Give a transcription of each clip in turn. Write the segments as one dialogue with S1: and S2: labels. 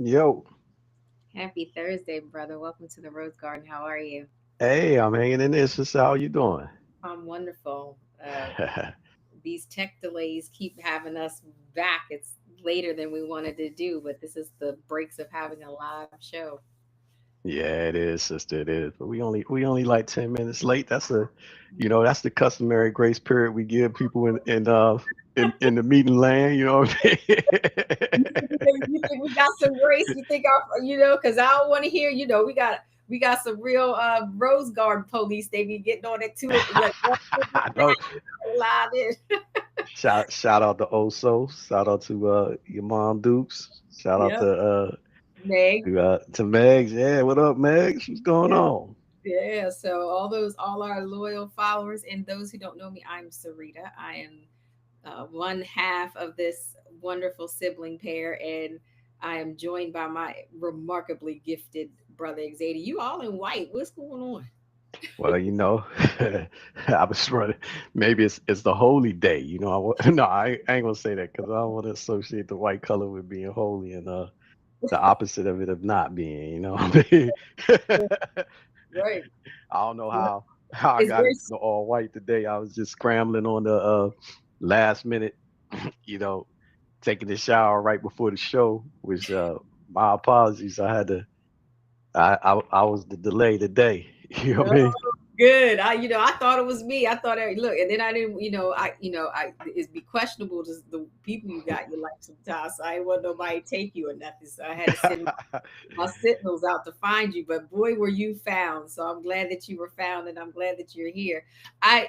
S1: Yo,
S2: Happy Thursday, brother. Welcome to the Rose Garden. How are you?
S1: hey, I'm hanging in there. Sister, how you doing?
S2: I'm wonderful. These tech delays keep having us back. It's later than we wanted to do, but this is the breaks of having a live show.
S1: Yeah, it is, sister. It is. But we only like 10 minutes late. That's the customary grace period we give people in the meeting land. You know what I
S2: You
S1: mean?
S2: think, you think we got some grace? You think because I don't want to hear, we got some real Rose Garden police. They be getting on it too, like
S1: No,
S2: loud in.
S1: shout out to Oso. Shout out to your mom Dukes. Shout out
S2: Yep, Meg.
S1: to Megs. Yeah, what up, Megs? What's going
S2: Yep.
S1: on?
S2: Yeah, so all our loyal followers and those who don't know me, I'm Sarita. I am one half of this wonderful sibling pair, and I am joined by my remarkably gifted brother Xavier. You all in white. What's going on?
S1: Well, I was running. Maybe it's the holy day. No, I ain't gonna say that because I don't want to associate the white color with being holy and the opposite of it of not being. You know what I mean?
S2: Right.
S1: I don't know
S2: Yeah.
S1: how I
S2: It's
S1: got
S2: very
S1: into the all white today. I was just scrambling on the last minute. You know, taking the shower right before the show, which my apologies. I had to. I was the delay today. You know what
S2: no
S1: I mean?
S2: good. I thought it was me. I thought, look, and then I didn't. It'd be questionable just the people you got in your life sometimes. So I didn't want nobody to take you or nothing. So I had to send my sentinels out to find you, but boy, were you found. So I'm glad that you were found, and I'm glad that you're here. I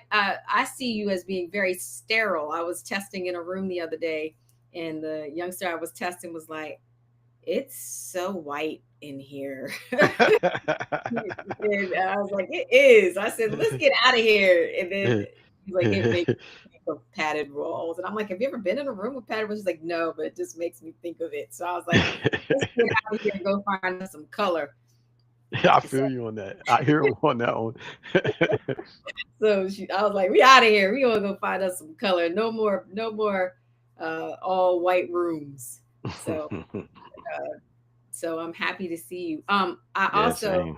S2: see you as being very sterile. I was testing in a room the other day, and the youngster I was testing was like, "It's so white in here." And I was like, "It is." I said, "Let's get out of here." And then he's like, "It makes me think of padded walls." And I'm like, "Have you ever been in a room with padded walls?" She's like, "No, but it just makes me think of it." So I was like, "Let's get out of here and go find us some color."
S1: I
S2: So,
S1: feel you on that. I hear him on that one.
S2: I was like, "We out of here. We gonna go find us some color. No more, no more, all white rooms." So, I'm happy to see you. I
S1: Yeah,
S2: also
S1: same.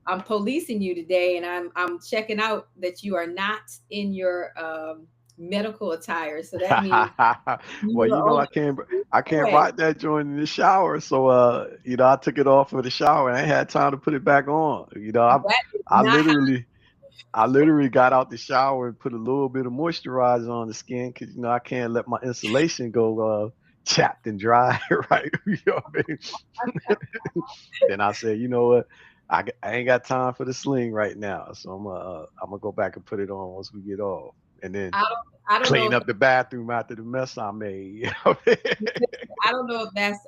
S2: I'm policing you today, and I'm checking out that you are not in your medical attire. So that means
S1: Well,
S2: you are on
S1: I
S2: the
S1: can't
S2: way.
S1: rock that joint in the shower. So I took it off for the shower and I had time to put it back on.
S2: That is
S1: I
S2: not how.
S1: literally got out the shower and put a little bit of moisturizer on the skin because I can't let my insulation go chapped and dry, right? You know what I mean? Then I said, you know what? I ain't got time for the sling right now, so I'm gonna go back and put it on once we get off, and then
S2: I don't know
S1: clean
S2: if
S1: up the bathroom after the mess I made. You know what I
S2: I don't know if that's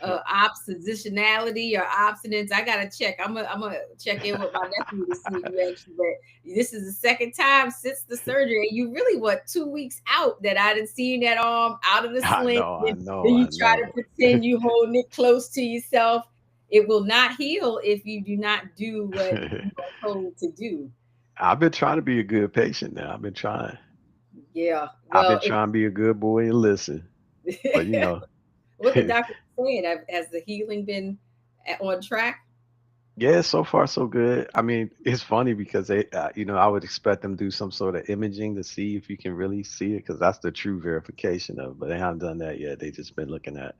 S2: oppositionality or obstinance. I gotta check. I'm gonna check in with my nephew to see if you actually. But this is the second time since the surgery, and you really what 2 weeks out that I didn't see that arm out of the
S1: I
S2: sling.
S1: know, I
S2: Then,
S1: know,
S2: then you
S1: I
S2: try to
S1: know.
S2: pretend you holding it close to yourself. It will not heal if you do not do what you are told to do.
S1: I've been trying to be a good patient now. I've been trying.
S2: Yeah.
S1: I've been
S2: Well,
S1: trying to be a good boy and listen, but
S2: what the doctor was saying, has the healing been on track?
S1: yeah, so far so good. I mean, it's funny because I would expect them to do some sort of imaging to see if you can really see it because that's the true verification of it. But they haven't done that yet. They just been looking at,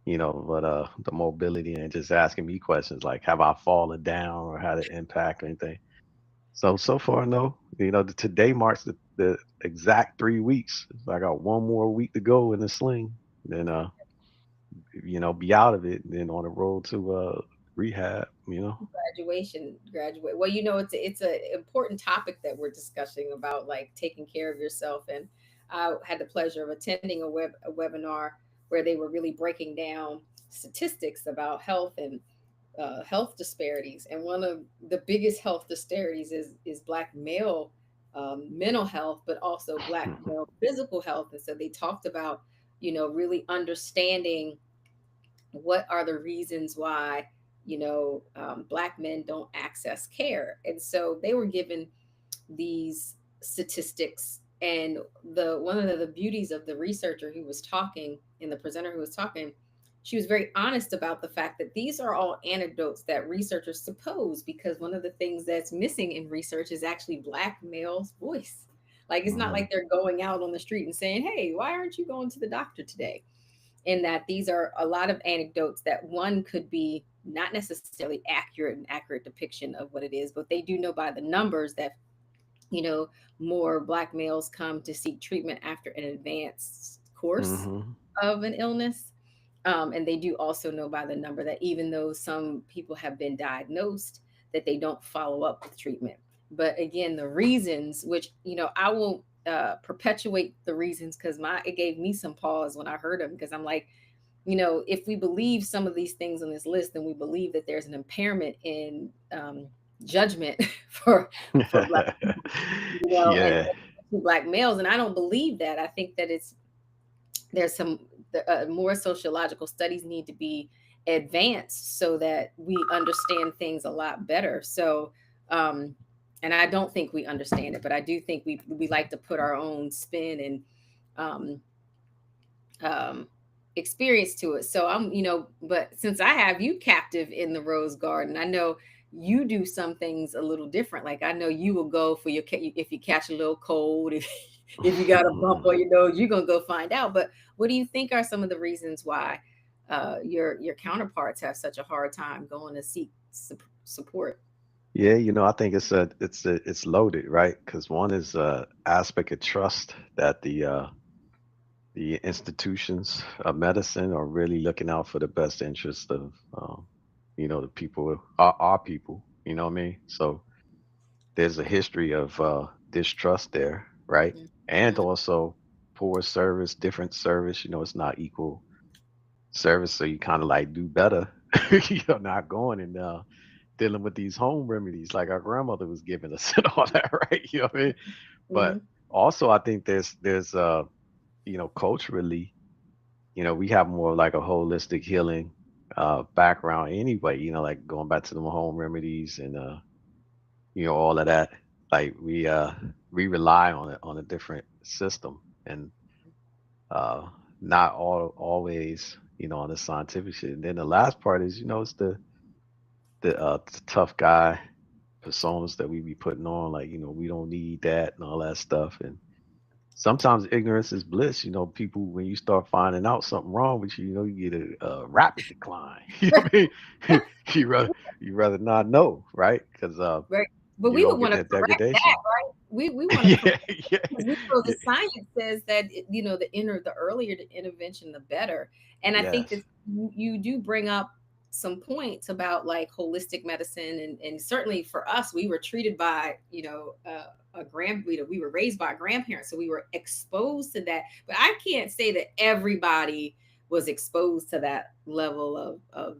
S1: the mobility and just asking me questions like, have I fallen down or had an impact or anything. So far, no. Today marks the exact 3 weeks. So I got one more week to go in the sling. Then be out of it. And then on the road to rehab.
S2: Graduate. Well, it's a important topic that we're discussing about like taking care of yourself. And I had the pleasure of attending a webinar where they were really breaking down statistics about health and health disparities. And one of the biggest health disparities is black male mental health, but also black male physical health. And so they talked about really understanding what are the reasons why black men don't access care. And so they were given these statistics, and the one of the beauties of the researcher who was talking and the presenter who was talking, she was very honest about the fact that these are all anecdotes that researchers suppose, because one of the things that's missing in research is actually Black male's voice. Like, it's not
S1: Hmm.
S2: like they're going out on the street and saying, hey, why aren't you going to the doctor today? And that these are a lot of anecdotes that one could be not necessarily accurate depiction of what it is, but they do know by the numbers that, you know, more Black males come to seek treatment after an advanced course
S1: Hmm.
S2: of an illness. And they do also know by the number that even though some people have been diagnosed, that they don't follow up with treatment. But again, the reasons, which, you know, I won't perpetuate the reasons, because my it gave me some pause when I heard them, because I'm like, you know, if we believe some of these things on this list, then we believe that there's an impairment in judgment for Black, you know,
S1: Yeah.
S2: and Black males. And I don't believe that. I think that there's some more sociological studies need to be advanced so that we understand things a lot better. So, um, and I don't think we understand it, but I do think we like to put our own spin and um, um, experience to it. So I'm, you know, but since I have you captive in the rose garden, I know you do some things a little different. Like, I know you will go for if you catch a little cold, if you got a bump on your nose, you're gonna go find out. But what do you think are some of the reasons why your counterparts have such a hard time going to seek support?
S1: Yeah, I think it's loaded, right? Because one is aspect of trust that the institutions of medicine are really looking out for the best interest of the people, our people. You know what I mean? So there's a history of distrust there, right? And
S2: Mm-hmm.
S1: also poor service, different service. It's not equal service, so you kind of like do better. You're not going and dealing with these home remedies like our grandmother was giving us and all that, right? You know what I mean?
S2: Mm-hmm.
S1: But also, I think there's culturally, we have more like a holistic healing background anyway. Like going back to the home remedies and all of that. Like we rely on it on a different system and uh not always on the scientific shit. And then the last part is it's the tough guy personas that we be putting on, like we don't need that and all that stuff. And sometimes ignorance is bliss. People, when you start finding out something wrong with you, you get a rapid decline. You know what I mean? You rather not know, right? Because
S2: Right. But
S1: you
S2: we
S1: don't
S2: would
S1: get
S2: want to
S1: that
S2: correct that,
S1: degradation.
S2: right? We want to
S1: Yeah,
S2: correct,
S1: yeah,
S2: because we know the
S1: yeah.
S2: science says that the earlier the intervention, the better. And I think that
S1: Yes.
S2: you do bring up some points about like holistic medicine, and certainly for us, we were treated by we were raised by grandparents, so we were exposed to that. But I can't say that everybody was exposed to that level of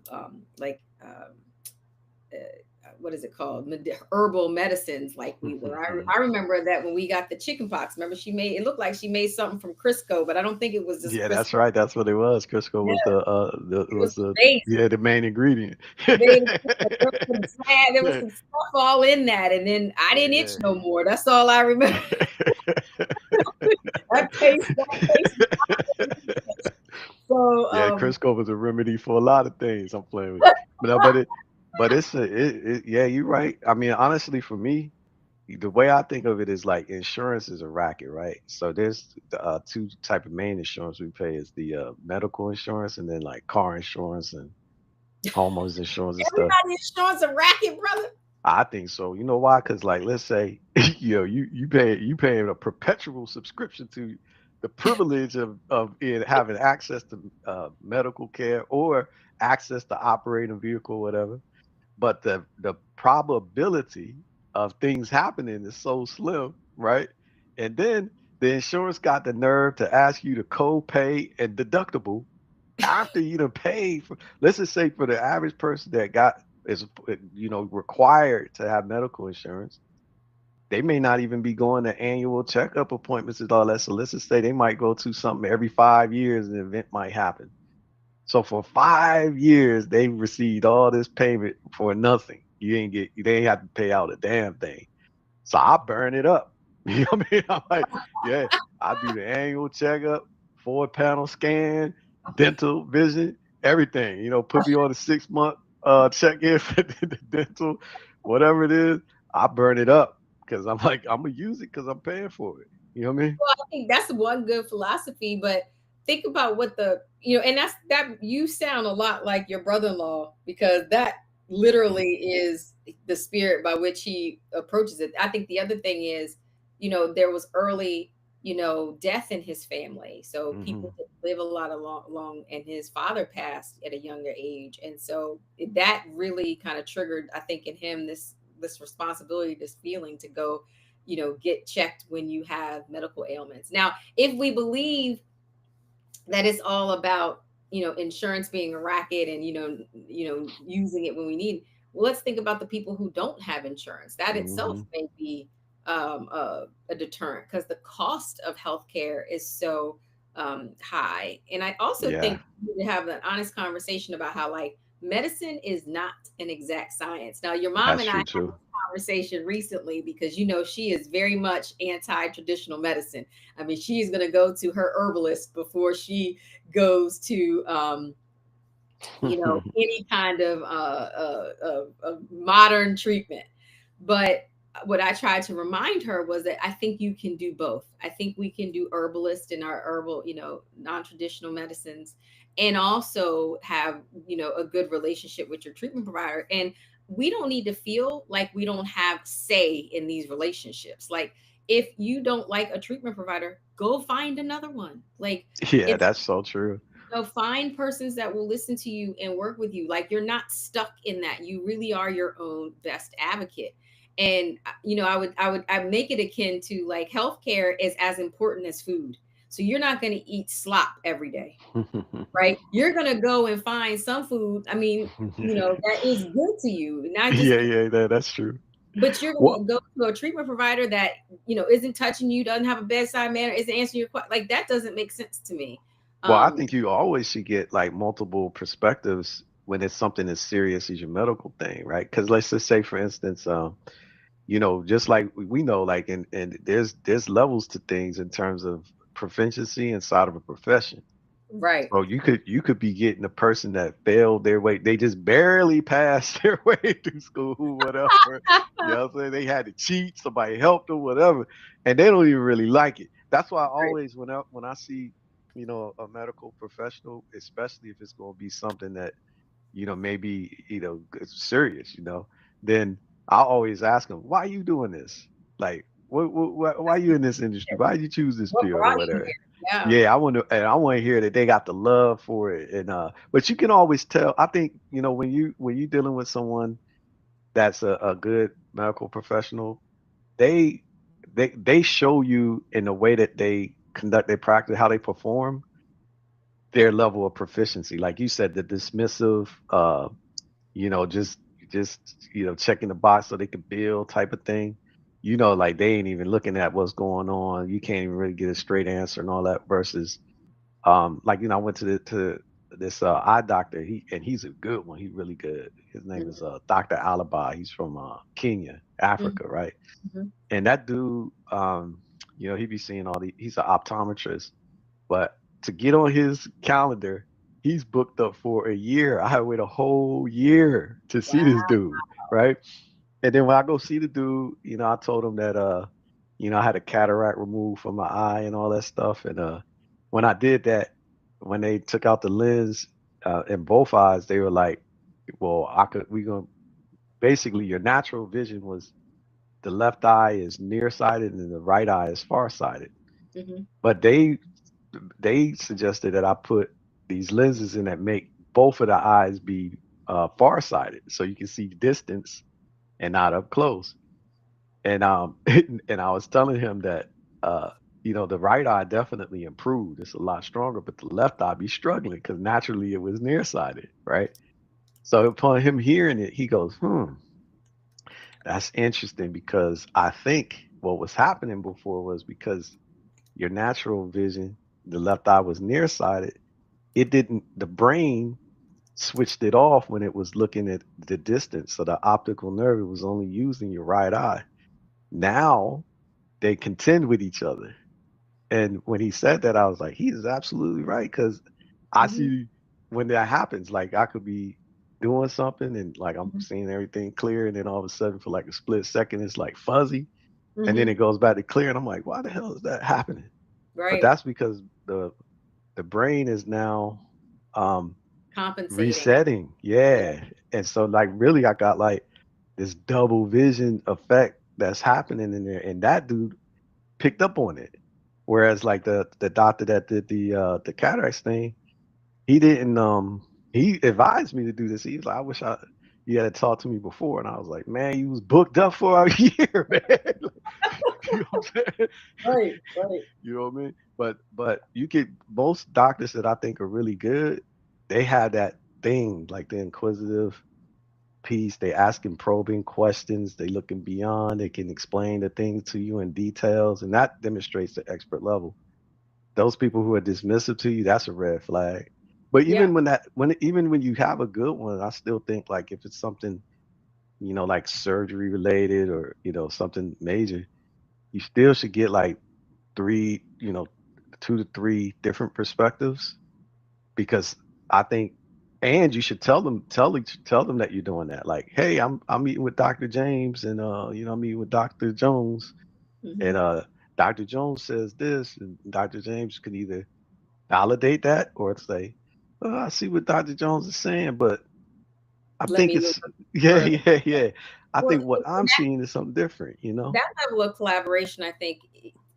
S2: what is it called, herbal medicines like we were. I remember that when we got the chicken pox, remember, she made it look like she made something from Crisco, but I don't think it was just
S1: Yeah,
S2: Crisco.
S1: that's right. That's what it was. Crisco
S2: Yeah,
S1: was the
S2: it was
S1: was
S2: the
S1: the
S2: base.
S1: yeah, the main ingredient.
S2: There was
S1: Yeah,
S2: some stuff all in that, and then I didn't itch
S1: yeah.
S2: no more. That's all I remember. That taste. So
S1: Yeah, Crisco was a remedy for a lot of things. I'm playing with you, but yeah, you're right. I mean, honestly, for me, the way I think of it is like insurance is a racket, right? So there's two type of main insurance we pay is the medical insurance and then like car insurance and homeowners insurance and stuff.
S2: everybody's showing some racket, brother.
S1: I think so. You know why? Because like, let's say, you paying a perpetual subscription to the privilege of it having access to medical care or access to operating a vehicle, whatever. But the probability of things happening is so slim, right? And then the insurance got the nerve to ask you to co-pay and deductible after you done paid for, let's just say for the average person that is required to have medical insurance, they may not even be going to annual checkup appointments and all that. So let's just say they might go to something every 5 years, an event might happen. So for 5 years, they received all this payment for nothing. They ain't have to pay out a damn thing. So I burn it up. You know what I mean? I'm like, yeah, I do the annual checkup, 4-panel scan, dental, vision, everything. Put me on a 6 month check in for the dental, whatever it is. I burn it up because I'm like, I'm gonna use it because I'm paying for it. You know what I mean?
S2: Well, I think that's one good philosophy, but think about what and that's that you sound a lot like your brother-in-law because that literally is the spirit by which he approaches it. I think the other thing is, there was early, death in his family. So
S1: Hmm.
S2: people didn't live a lot of long, and his father passed at a younger age. And so that really kind of triggered, I think, in him this responsibility, this feeling to go get checked when you have medical ailments. Now, if we believe that it's all about, insurance being a racket and, using it when we need, well, let's think about the people who don't have insurance. That itself
S1: Hmm.
S2: may be a deterrent because the cost of healthcare is so high. And I also
S1: Yeah,
S2: think we need to have an honest conversation about how, like, medicine is not an exact science. Now, your mom
S1: that's
S2: and I
S1: true too.
S2: conversation recently because she is very much anti-traditional medicine. I mean, she's going to go to her herbalist before she goes to any kind of modern treatment. But what I tried to remind her was that I think you can do both. I think we can do herbalist in our herbal, non-traditional medicines, and also have, a good relationship with your treatment provider. And we don't need to feel like we don't have say in these relationships. Like, if you don't like a treatment provider, go find another one. Like,
S1: Yeah,
S2: it's
S1: that's so true.
S2: find persons that will listen to you and work with you. Like, you're not stuck in that. You really are your own best advocate. And I make it akin to, like, healthcare is as important as food. So you're not going to eat slop every day, right? You're going to go and find some food. I mean, that is good to you, not just,
S1: Yeah, yeah, that's true.
S2: but you're going
S1: Well,
S2: to go to a treatment provider that, isn't touching you, doesn't have a bedside manner, isn't answering your question. Like, that doesn't make sense to me.
S1: I
S2: Um,
S1: think you always should get like multiple perspectives when it's something as serious as your medical thing, right? Because let's just say, for instance, just like we know, like, and there's levels to things in terms of proficiency inside of a profession.
S2: right.
S1: So you could be getting a person that failed their way, they just barely passed their way through school, whatever. You know what I'm saying? They had to cheat, somebody helped them, whatever, and they don't even really like it. That's why I
S2: Right.
S1: always when I see, a medical professional, especially if it's gonna be something that, maybe, it's serious, then I always ask them, why are you doing this? Like, why are you in this industry? Why did you choose this
S2: What
S1: field or
S2: brought you
S1: whatever?
S2: here? Yeah.
S1: Yeah, I want to hear that they got the love for it, and but you can always tell. I think, when you dealing with someone that's a good medical professional, they they show you in the way that they conduct their practice, how they perform, their level of proficiency. Like you said, the dismissive, just checking the box so they can bill type of thing. Like, they ain't even looking at what's going on. You can't even really get a straight answer and all that. Versus, like, I went to this eye doctor. He's a good one. He's really good. His name is
S2: Mhm,
S1: Dr. Alibi. He's from Kenya,
S2: mhm,
S1: Africa, right?
S2: mhm.
S1: And that dude, he be seeing he's an optometrist, but to get on his calendar, he's booked up for a year. I had to wait a whole year to see this
S2: Wow.
S1: dude, right? And then when I go see the dude, I told him that I had a cataract removed from my eye and all that stuff. And when I did that, when they took out the lens in both eyes, they were like, well, we gonna basically, your natural vision was the left eye is nearsighted and the right eye is farsighted.
S2: Mhm.
S1: But they suggested that I put these lenses in that make both of the eyes be farsighted, so you can see distance and not up close. And and I was telling him that the right eye definitely improved. It's a lot stronger, but the left eye be struggling because naturally it was nearsighted, right? So upon him hearing it, he goes, that's interesting, because I think what was happening before was because your natural vision, the left eye was nearsighted. It didn't, the brain switched it off when it was looking at the distance. So the optical nerve was only using your right eye. Now they contend with each other. And when he said that, I was like, he is absolutely right. Because I
S2: Mhm.
S1: see when that happens, like I could be doing something and like I'm
S2: Mhm.
S1: seeing everything clear, and then all of a sudden for like a split second it's like fuzzy, and then
S2: Mhm.
S1: it goes back to clear, and I'm like, why the hell is that happening? But
S2: Right.
S1: that's because the brain is now um
S2: Compensating.
S1: resetting.
S2: Yeah.
S1: Yeah. And so like really I got like this double vision effect that's happening in there. And that dude picked up on it. Whereas like the doctor that did the cataracts thing, he didn't he advised me to do this. He was like, I wish you had talked to me before. And I was like, man, you was booked up for a year, man. You know what I'm saying?
S2: Right. Right.
S1: You know what I mean? But you get most doctors that I think are really good, they have that thing, like the inquisitive piece. They asking probing questions, they looking beyond, they can explain the things to you in details, and that demonstrates the expert level. Those people who are dismissive to you, that's a red flag. But
S2: Yeah.
S1: even when you have a good one, I still think like if it's something, like surgery related or, something major, you still should get like three, 2 to 3 different perspectives, because I think, and you should tell them that you're doing that. Like, hey, I'm meeting with Dr. James, and I'm meeting with Dr. Jones, and
S2: Hmm.
S1: Dr. Jones says this, and Dr. James can either validate that or say, oh, I see what Dr. Jones is saying, but I
S2: Let
S1: think
S2: me look
S1: it's yeah,
S2: further.
S1: yeah, yeah. I
S2: Well,
S1: think what I'm seeing is something different.
S2: that level of collaboration, I think,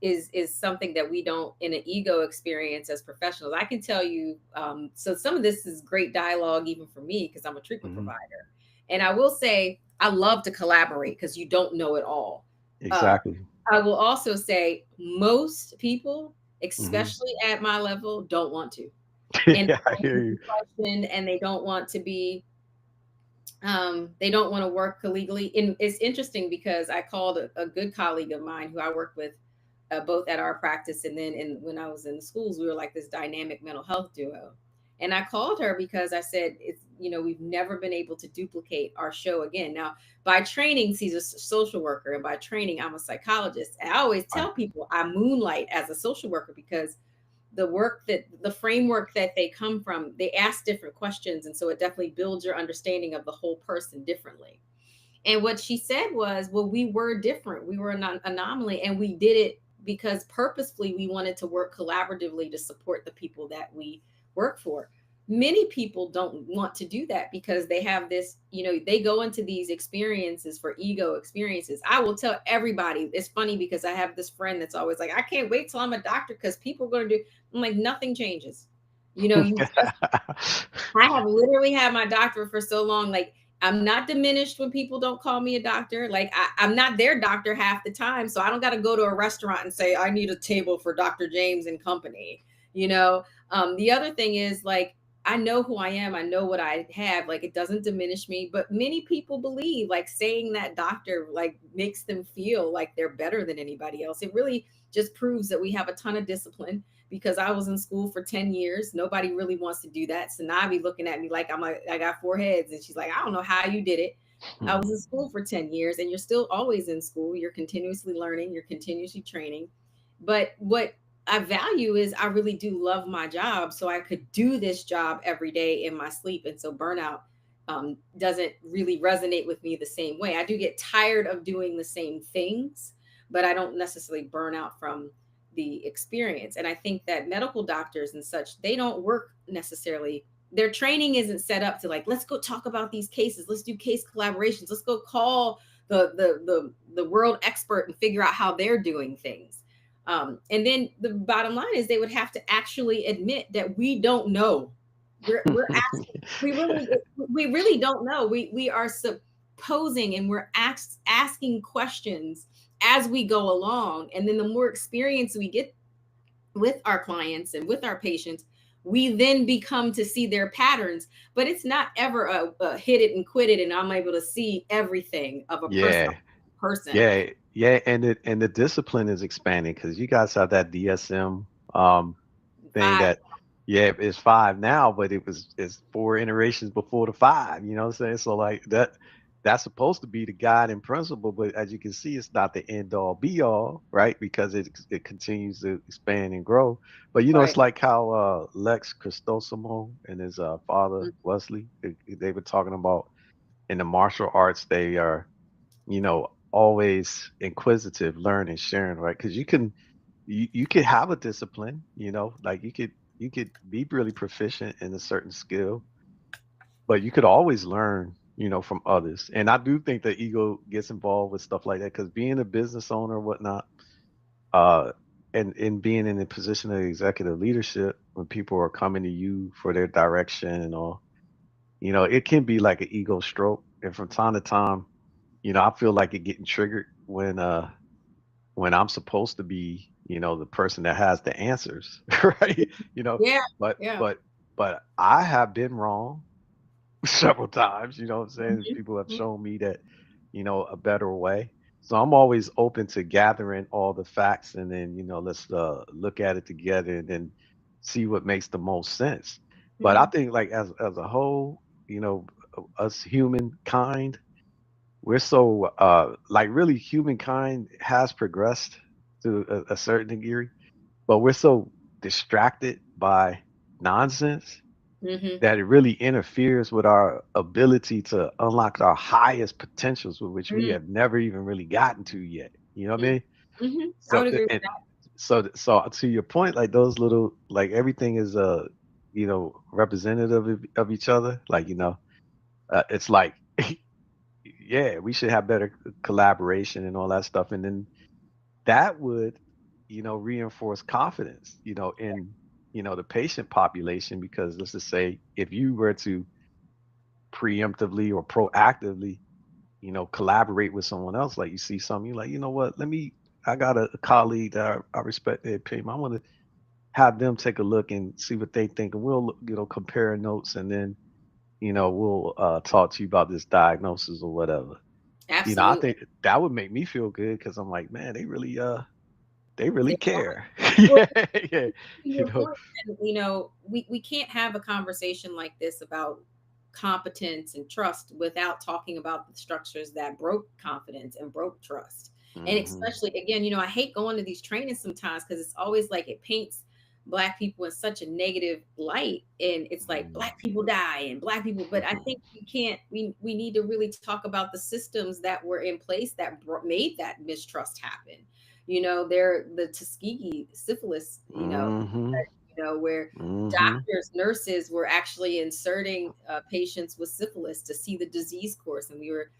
S2: is something that we don't in an ego experience as professionals. I can tell you, so some of this is great dialogue even for me because I'm a treatment
S1: Hmm.
S2: provider, and I will say I love to collaborate because you don't know it all. uh,
S1: Exactly.
S2: I will also say most people,
S1: Hmm.
S2: especially at my level, don't want to, and
S1: Yeah, I
S2: they don't
S1: hear
S2: want to
S1: you.
S2: be questioned, and they don't want to be, they don't want to work illegally. And it's interesting because I called a good colleague of mine who I worked with, both at our practice and then when I was in the schools, we were like this dynamic mental health duo. And I called her because I said, we've never been able to duplicate our show again. Now, by training, she's a social worker, and by training, I'm a psychologist. And I always
S1: Right.
S2: tell people I moonlight as a social worker because the framework that they come from, they ask different questions, and so it definitely builds your understanding of the whole person differently. And what she said was, well, we were different, we were an anomaly, and we did it because purposefully we wanted to work collaboratively to support the people that we work for. Many people don't want to do that because they have this, they go into these experiences for ego experiences. I will tell everybody, it's funny because I have this friend that's always like, I can't wait till I'm a doctor because people are going to do, I'm like, nothing changes. You just, I have literally had my doctor for so long. Like, I'm not diminished when people don't call me a doctor. Like, I'm not their doctor half the time. So I don't got to go to a restaurant and say, I need a table for Dr. James and company. You know, the other thing is, like, I know who I am. I know what I have. Like, it doesn't diminish me. But many people believe, like, saying that doctor, like, makes them feel like they're better than anybody else. It really just proves that we have a ton of discipline because I was in school for 10 years. Nobody really wants to do that. So now I be looking at me like I got 4 heads. And she's like, I don't know how you did it. I was in school for 10 years, and you're still always in school. You're continuously learning, you're continuously training. But what I value is I really do love my job. So I could do this job every day in my sleep. And so burnout doesn't really resonate with me the same way. I do get tired of doing the same things, but I don't necessarily burn out from the experience. And I think that medical doctors and such, they don't work necessarily. Their training isn't set up to, like, let's go talk about these cases. Let's do case collaborations. Let's go call the world expert and figure out how they're doing things. And then the bottom line is they would have to actually admit that we don't know. We're asking, we really don't know. We are supposing, and we're asking questions as we go along. And then the more experience we get with our clients and with our patients, we then become to see their patterns. But it's not ever a hit it and quit it, and I'm able to see everything of a
S1: Yeah.
S2: person.
S1: Yeah, yeah, and the discipline is expanding because you guys have that DSM thing
S2: Five.
S1: that, yeah, it's 5 now, but it's 4 iterations before the 5. You know what I'm saying? So like that's supposed to be the guiding principle, but as you can see, it's not the end all be all, right? Because it continues to expand and grow. But it's
S2: Right.
S1: like how Lex Christosomo and his father Wesley, they were talking about in the martial arts, they are always inquisitive, learning, sharing, right? Because you could have a discipline, like you could be really proficient in a certain skill, but you could always learn, from others. And I do think the ego gets involved with stuff like that because being a business owner or whatnot, uh, and being in a position of executive leadership when people are coming to you for their direction and all, it can be like an ego stroke. And from time to time, I feel like it getting triggered when I'm supposed to be, the person that has the answers, right?
S2: Yeah.
S1: But
S2: Yeah.
S1: but but I have been wrong several times, what I'm saying?
S2: Mhm.
S1: People have
S2: Mhm.
S1: shown me that, a better way. So I'm always open to gathering all the facts and then, let's look at it together and then see what makes the most sense. But I
S2: Mhm.
S1: think like as a whole, us humankind, we're so like really humankind has progressed to a certain degree, but we're so distracted by nonsense
S2: Mhm.
S1: that it really interferes with our ability to unlock our highest potentials, with which we
S2: Mhm.
S1: have never even really gotten to yet. You know what I
S2: Mhm.
S1: mean?
S2: Mhm. I
S1: So,
S2: would agree with
S1: and
S2: that.
S1: so to your point, like those little, like everything is representative of each other. Like it's like yeah, we should have better collaboration and all that stuff, and then that would reinforce confidence in the patient population, because let's just say if you were to preemptively or proactively, collaborate with someone else. Like you see something, you're like, you know what? I got a colleague that I respect their opinion. I want to have them take a look and see what they think. And we'll, compare notes, and then, we'll talk to you about this diagnosis or whatever. I
S2: Absolutely.
S1: think that would make me feel good because I'm like, man, they really
S2: They
S1: care.
S2: Well,
S1: Yeah, yeah.
S2: to
S1: You
S2: your
S1: know,
S2: point, and, we can't have a conversation like this about competence and trust without talking about the structures that broke confidence and broke trust. And
S1: hmm
S2: especially, again, I hate going to these trainings sometimes because it's always like it paints Black people in such a negative light. And it's like Black people die and Black people, but I think we can't, we need to really talk about the systems that were in place that made that mistrust happen. They're the Tuskegee syphilis,
S1: hmm
S2: where
S1: hmm
S2: doctors, nurses were actually inserting patients with syphilis to see the disease course. And we were,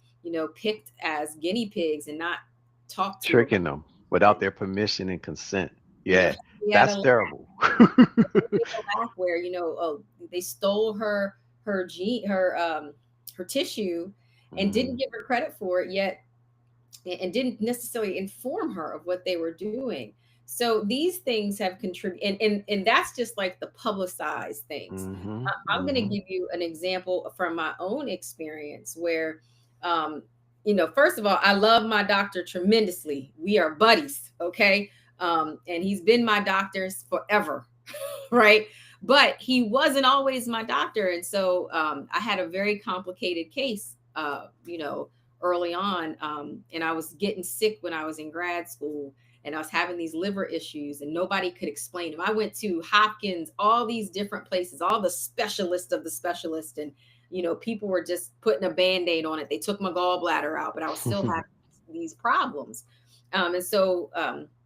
S2: picked as guinea pigs and not talked to about
S1: Tricking them without
S2: it.
S1: their permission and consent.
S2: And then
S1: Yeah,
S2: we had
S1: that's
S2: a
S1: terrible.
S2: laugh where, they stole her gene, her tissue and didn't
S1: Mhm.
S2: give her credit for it yet, and didn't necessarily inform her of what they were doing. So these things have contributed, and that's just like the publicized things.
S1: Mhm.
S2: I'm going to
S1: Mhm.
S2: give you an example from my own experience where, um, first of all, I love my doctor tremendously. We are buddies, okay, and he's been my doctor forever, right? But he wasn't always my doctor, and so I had a very complicated case, early on, and I was getting sick when I was in grad school, and I was having these liver issues, and nobody could explain them. I went to Hopkins, all these different places, all the specialists of the specialist, and people were just putting a band-aid on it. They took my gallbladder out, but I was still having these problems. And so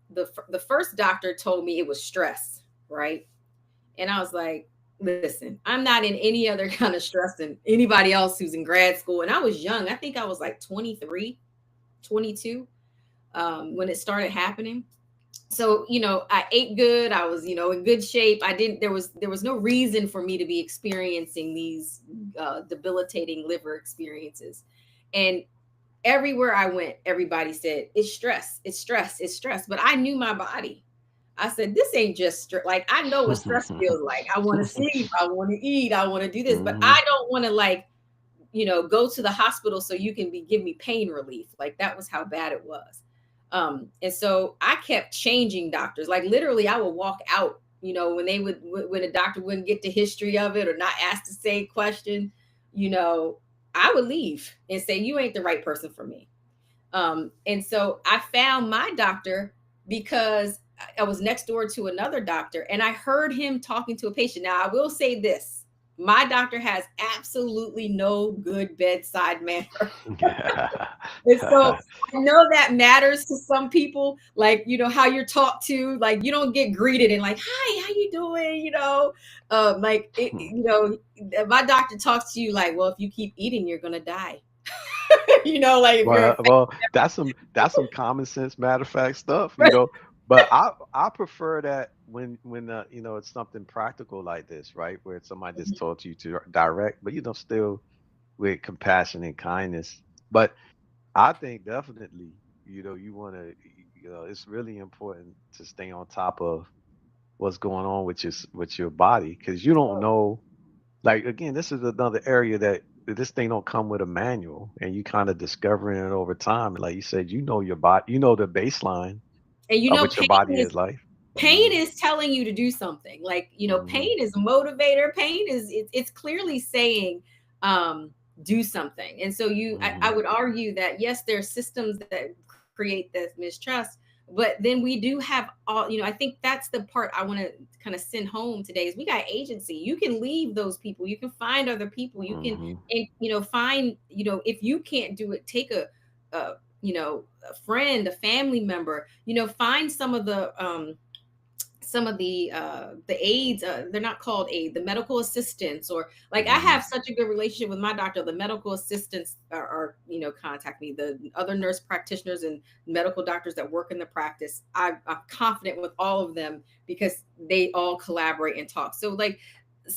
S2: the first doctor told me it was stress, right? And I was like, listen, I'm not in any other kind of stress than anybody else who's in grad school. And I was young. I think I was like 23, 22, when it started happening. So, I ate good. I was, in good shape. I didn't, there was no reason for me to be experiencing these debilitating liver experiences. And everywhere I went, everybody said, it's stress, it's stress, it's stress. But I knew my body. I said, this ain't just like, I know what stress feels like. I want to sleep, I want to eat, I want to do this, but
S1: Mhm.
S2: I don't want to like, go to the hospital so you can give me pain relief. Like that was how bad it was. And so I kept changing doctors. Like literally, I would walk out, when they would, when a doctor wouldn't get the history of it or not asked the same question, you know, I would leave and say, you ain't the right person for me. And so I found my doctor because I was next door to another doctor and I heard him talking to a patient. Now, I will say this, my doctor has absolutely no good bedside manner. And so I know that matters to some people, like, how you're talked to, like, you don't get greeted and like, hi, how you doing? My doctor talks to you like, well, if you keep eating, you're going to die. Like if you're
S1: Well, that's some common sense, matter of fact stuff. But I prefer that when it's something practical like this, right? Where somebody just talks to you to direct, but still with compassion and kindness. But I think definitely, you want to, it's really important to stay on top of what's going on with your body because you don't know. Like again, this is another area that this thing don't come with a manual, and you kind of discovering it over time. Like you said, you know your body, you know the baseline
S2: and
S1: of what your body is like.
S2: pain
S1: Hmm.
S2: is telling you to do something. Like,
S1: Hmm.
S2: pain is a motivator. Pain is it's clearly saying do something. And so I
S1: Hmm.
S2: would argue that yes, there are systems that create this mistrust, but then we do have all, I think that's the part I want to kind of send home today is we got agency. You can leave those people, you can find other people, you can,
S1: Hmm.
S2: and find, if you can't do it, take a a friend, a family member, find some of the aides, they're not called aid, the medical assistants, or like I
S1: Hmm.
S2: have such a good relationship with my doctor. The medical assistants are contact me, the other nurse practitioners and medical doctors that work in the practice. I'm confident with all of them because they all collaborate and talk. So like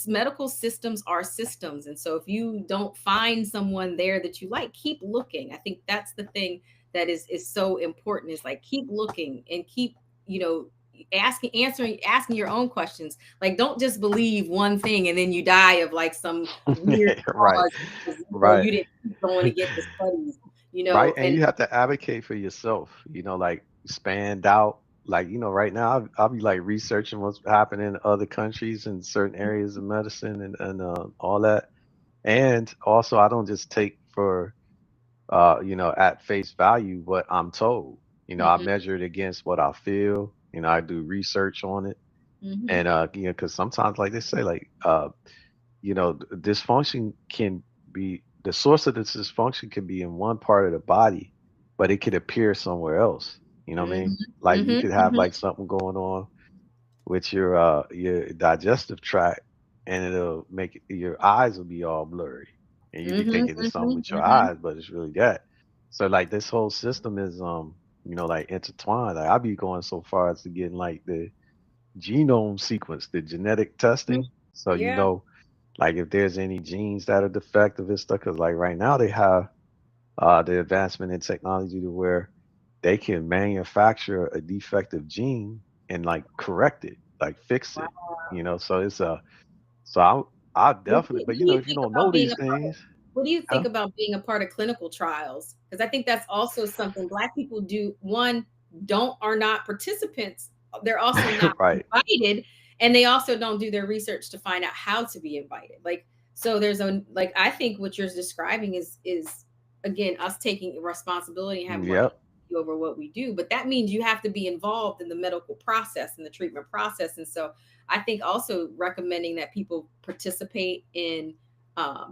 S2: medical systems are systems, and so if you don't find someone there that you like, keep looking. I think that's the thing that is so important, is like keep looking and keep you know asking your own questions. Like don't just believe one thing and then you die of like some weird
S1: Right,
S2: cause because,
S1: right,
S2: you didn't keep going to get the studies,
S1: right. And
S2: and
S1: you have to advocate for yourself. Like expand out. Like right now, I'll be like researching what's happening in other countries and certain areas of medicine and all that. And also, I don't just take for at face value what I'm told. I
S2: Mhm,
S1: measure it against what I feel. I do research on it,
S2: mhm,
S1: and because sometimes, like they say, like dysfunction can be the source of this dysfunction can be in one part of the body, but it could appear somewhere else. You know what I
S2: mhm,
S1: mean? Like you
S2: mhm,
S1: could have
S2: mhm,
S1: like something going on with your digestive tract, and it'll make your eyes will be all blurry, and you'll be
S2: mhm,
S1: thinking it's something
S2: mhm,
S1: with your
S2: mhm.
S1: eyes, but it's really that. So like this whole system is like intertwined. Like I'll be going so far as to getting like the genome sequence, the genetic
S2: Mhm.
S1: testing. So
S2: Yeah.
S1: like if there's any genes that are defective and stuff, because like right now they have the advancement in technology to where they can manufacture a defective gene and like correct it, like fix it. So it's a so I definitely, but
S2: What do you
S1: if you
S2: think
S1: don't know
S2: about being
S1: these
S2: a part
S1: things,
S2: what do you think
S1: huh?
S2: about being a part of clinical trials? Because I think that's also something Black people do. One, don't are not participants. They're also not
S1: Right.
S2: invited, and they also don't do their research to find out how to be invited. Like so, there's a like I think what you're describing is again us taking responsibility and having more
S1: Yep.
S2: agency over what we do. But that means you have to be involved in the medical process and the treatment process. And so I think also recommending that people participate in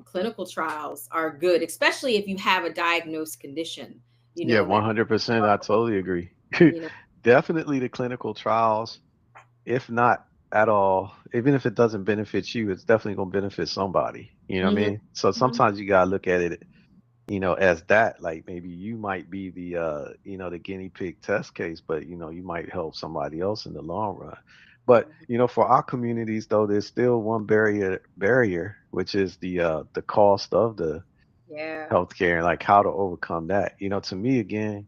S2: clinical trials are good, especially if you have a diagnosed condition.
S1: Yeah,
S2: That
S1: 100%. I totally agree.
S2: you know.
S1: Definitely the clinical trials, if not at all, even if it doesn't benefit you, it's definitely going to benefit somebody. You know what I
S2: Mhm,
S1: mean? So
S2: mhm,
S1: sometimes you got to look at it, as that, like maybe you might be the guinea pig test case, but you might help somebody else in the long run. But for our communities though, there's still one barrier, which is the cost of the
S2: yeah.
S1: healthcare and like how to overcome that. To me again,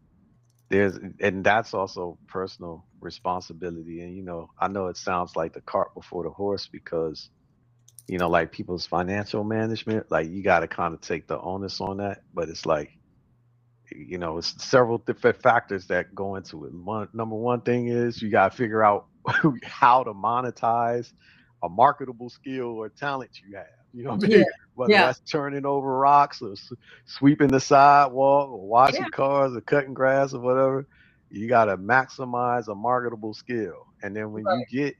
S1: there's and that's also personal responsibility. And I know it sounds like the cart before the horse because like people's financial management, like you got to kind of take the onus on that. But it's like, it's several different factors that go into it. Number one thing is you got to figure out how to monetize a marketable skill or talent you have. You know what I
S2: Yeah.
S1: mean? Whether
S2: Yeah.
S1: that's turning over rocks or sweeping the sidewalk or
S2: Yeah.
S1: washing cars or cutting grass or whatever, you got to maximize a marketable skill. And then when you
S2: Right.
S1: get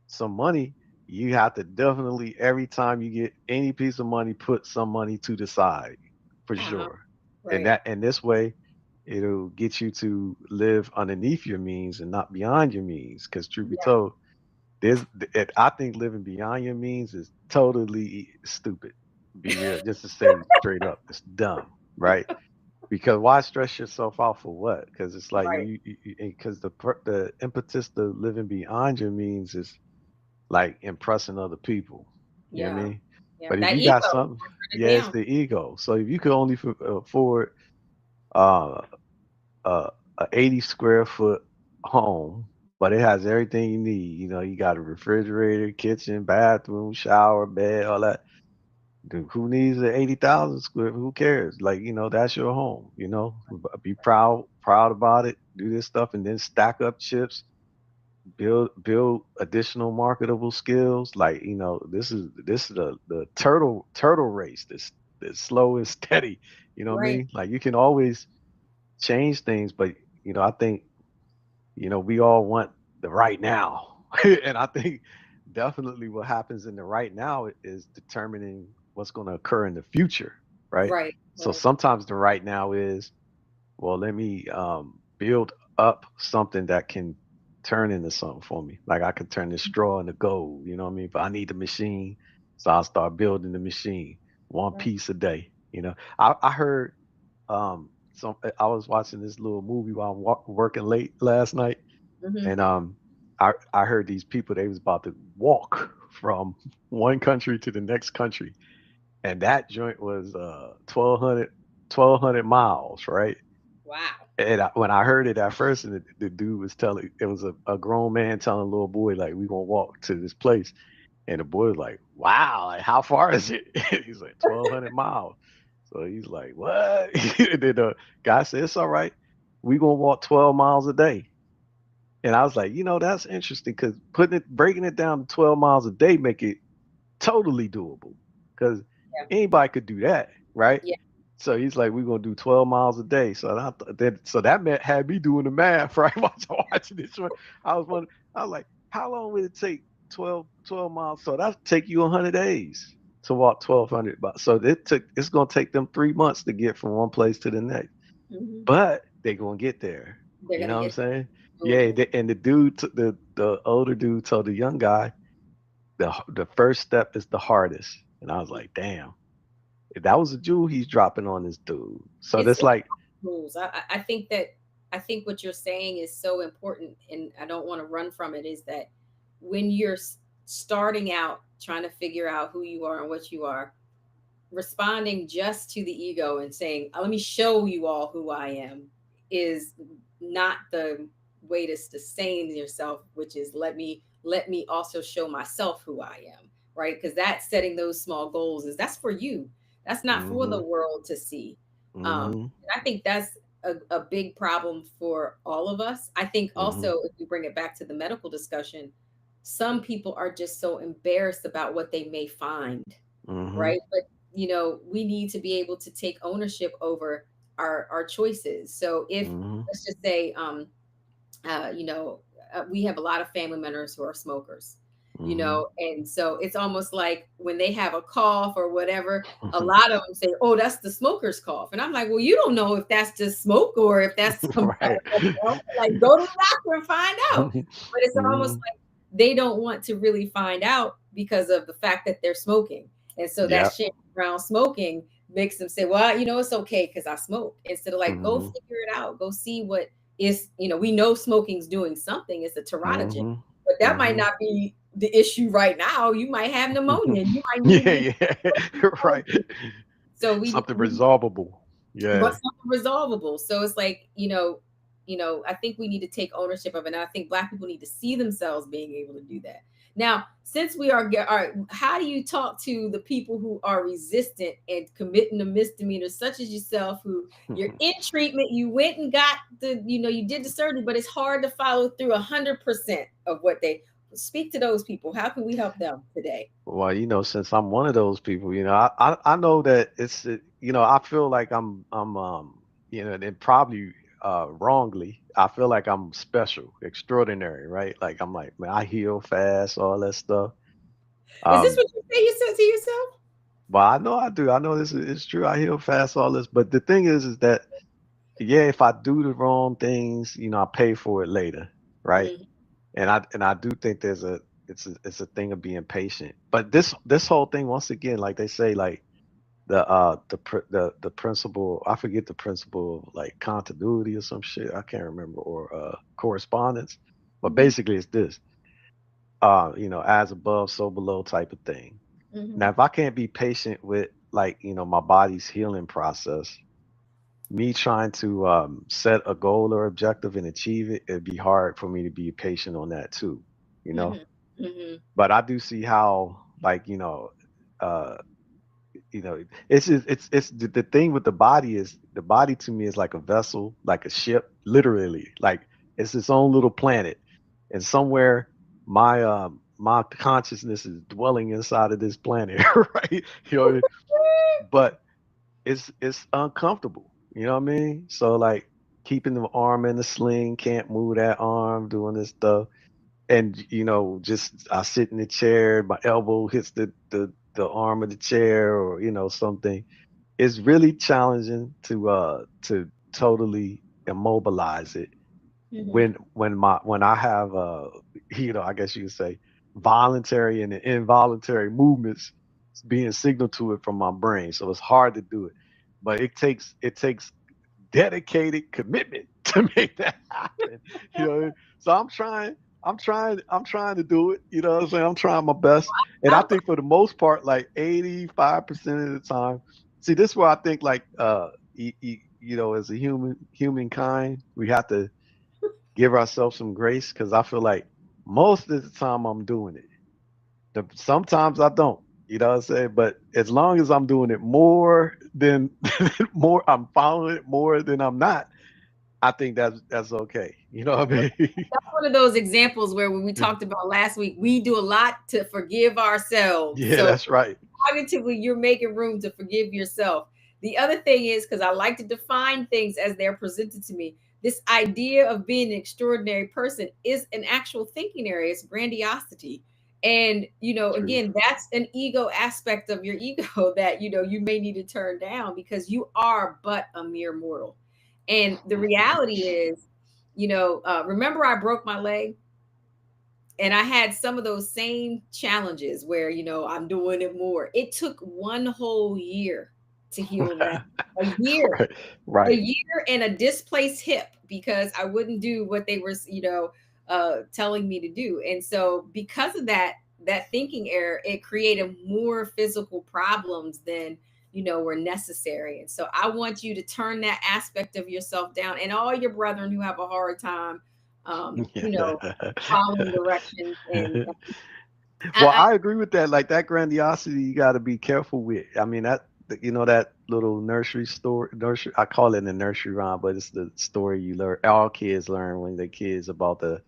S1: some money, you have to definitely, every time you get any piece of money, put some money to the side for
S2: Uh-huh.
S1: sure. And
S2: Right.
S1: that, and this way, it'll get you to live underneath your means and not beyond your means. Because truth be
S2: Yeah.
S1: told, I think living beyond your means is totally stupid. Be real, just to say straight up, it's dumb, right? Because why stress yourself out for what? Because it's like
S2: Right.
S1: because the impetus to living beyond your means is like impressing other people. You know what I
S2: Yeah.
S1: mean?
S2: Yeah.
S1: But if
S2: That
S1: you
S2: ego.
S1: got something,
S2: Turn it
S1: yeah, it's
S2: down.
S1: the ego. So if you could only afford uh, a 80 square foot home, but it has everything you need. You know, you got a refrigerator, kitchen, bathroom, shower, bed, all that. Dude, who needs an 80,000 square? Who cares? Like, that's your home. Be proud about it. Do this stuff, and then stack up chips. Build additional marketable skills. Like, this is the turtle race. This slow and steady. You know what I
S2: Right.
S1: mean? Like, you can always change things, but I think we all want the right now. And I think definitely what happens in the right now is determining what's going to occur in the future, right?
S2: Right.
S1: So
S2: Right.
S1: sometimes the right now is, well, let me build up something that can turn into something for me. Like I could turn this straw into gold, you know what I mean? But I need the machine. So I'll start building the machine one
S2: Right.
S1: piece a day. I heard I was watching this little movie while I'm working late last night,
S2: Hmm.
S1: and I heard these people, they was about to walk from one country to the next country, and that joint was 1,200 miles, right?
S2: Wow.
S1: And when I heard it at first, and the dude was telling, it was a grown man telling a little boy, like, we gonna walk to this place. And the boy was like, wow, like, how far is it? He's like, 1,200 miles. So he's like, what? And then the guy said, it's all right. We gonna walk 12 miles a day. And I was like, that's interesting because breaking it down to 12 miles a day make it totally doable because
S2: Yeah.
S1: anybody could do that, right?
S2: Yeah.
S1: So he's like, we're gonna do 12 miles a day. So that meant had me doing the math, right? While I watching this one, I was wondering, I was like, how long would it take 12 miles? So that take you 100 days to walk 1,200 miles. So it's gonna take them 3 months to get from one place to the next,
S2: Hmm.
S1: but they're gonna get there.
S2: They're
S1: You
S2: gonna
S1: know what I'm
S2: get
S1: saying? Yeah,
S2: doable.
S1: and the dude, the older dude told the young guy, the first step is the hardest. And I was like, damn, if that was a jewel he's dropping on this dude. So that's
S2: It's
S1: like,
S2: rules. I think that I think what you're saying is so important, and I don't want to run from it. Is that when you're starting out trying to figure out who you are and what you are, responding just to the ego and saying, "Let me show you all who I am," is not the way to sustain yourself. Which is let me also show myself who I am, right? Because that's setting those small goals. That's for you. That's not for
S1: mm-hmm,
S2: the world to see.
S1: mm-hmm,
S2: And I think that's a big problem for all of us. I think
S1: mm-hmm,
S2: also if we bring it back to the medical discussion, some people are just so embarrassed about what they may find,
S1: mm-hmm,
S2: right? But we need to be able to take ownership over our choices. So if
S1: mm-hmm,
S2: let's just say uh, you know, we have a lot of family members who are smokers,
S1: mm-hmm.
S2: and so it's almost like when they have a cough or whatever, a lot of them say, "Oh, that's the smoker's cough," and I'm like, "Well, you don't know if that's just smoke or if that's some kind
S1: Right.
S2: of like go to the doctor and find out." But it's almost
S1: Mm-hmm.
S2: like they don't want to really find out because of the fact that they're smoking, and so that
S1: Yep.
S2: shame around smoking makes them say, "Well, it's okay because I smoke," instead of like, go
S1: Mm-hmm.
S2: figure it out, go see what is, we know smoking's doing something. It's a teratogenic,
S1: Mm-hmm.
S2: but that might
S1: Mm-hmm.
S2: not be the issue right now. You might have pneumonia. You might need
S1: Yeah,
S2: to.
S1: yeah. Right.
S2: So
S1: Something
S2: we
S1: resolvable.
S2: but
S1: Yeah.
S2: something resolvable. So it's like, I think we need to take ownership of it. And I think Black people need to see themselves being able to do that. Now, since we are, how do you talk to the people who are resistant and committing a misdemeanor, such as yourself, who you're in treatment, you went and got you did the surgery, but it's hard to follow through 100% of what they. Speak to those people. How can we help them today?
S1: Well, since I'm one of those people, I know that I feel like and probably wrongly, I feel like I'm special, extraordinary, right? Like I'm like, man, I heal fast, all that stuff.
S2: Is this
S1: Um,
S2: what you say you said to yourself?
S1: but I know I do. I know this is true. I heal fast, all this. But the thing is that yeah, if I do the wrong things, I pay for it later, right?
S2: Mm-hmm.
S1: And I do think it's a thing of being patient. But this whole thing, once again, like they say, like the principle, I forget the principle of like continuity or some shit, I can't remember, or correspondence. But
S2: Mm-hmm.
S1: basically it's this, as above, so below type of thing. Now
S2: Mm-hmm.
S1: if I can't be patient with, like, my body's healing process, me trying to set a goal or objective and achieve it, it'd be hard for me to be patient on that too, you know.
S2: Mm-hmm. Mm-hmm.
S1: But I do see how, like, uh, it's the thing with the body is the body to me is like a vessel, like a ship, literally, like it's its own little planet, and somewhere my consciousness is dwelling inside of this planet, right? You know, but it's uncomfortable. You know what I mean? So like keeping the arm in the sling, can't move that arm, doing this stuff, and just I sit in the chair, my elbow hits the arm of the chair, or something. It's really challenging to totally immobilize it
S2: Mm-hmm.
S1: when I have I guess you could say voluntary and involuntary movements being signaled to it from my brain. So it's hard to do it. But it takes dedicated commitment to make that happen. You know, so I'm trying to do it. You know what I'm saying? I'm trying my best. And I
S2: I'm,
S1: think for the most part, like 85% of the time, see, this is where I think like as a humankind, we have to give ourselves some grace, because I feel like most of the time I'm doing it. Sometimes I don't. You know what I'm saying? But as long as I'm doing it more than more, I'm following it more than I'm not. I think that's okay. You know what I mean?
S2: that's one of those examples where when we talked about last week, we do a lot to forgive ourselves.
S1: Yeah,
S2: So
S1: that's right.
S2: cognitively, you're making room to forgive yourself. The other thing is, because I like to define things as they're presented to me, this idea of being an extraordinary person is an actual thinking area. It's grandiosity. And,
S1: True.
S2: again, that's an ego aspect of your ego that, you may need to turn down because you are but a mere mortal. And the reality is, remember I broke my leg? And I had some of those same challenges where, I'm doing it more. It took one whole year to heal that. A year,
S1: Right.
S2: a
S1: Right.
S2: year and a displaced hip because I wouldn't do what they were, telling me to do. And so because of that thinking error, it created more physical problems than, were necessary. And so I want you to turn that aspect of yourself down, and all your brethren who have a hard time, following directions. And
S1: Well,
S2: I,
S1: I agree with that. Like that grandiosity, you got to be careful with. I mean, that little nursery story, nursery. I call it a nursery rhyme, but it's the story you learn. All kids learn when they're kids about the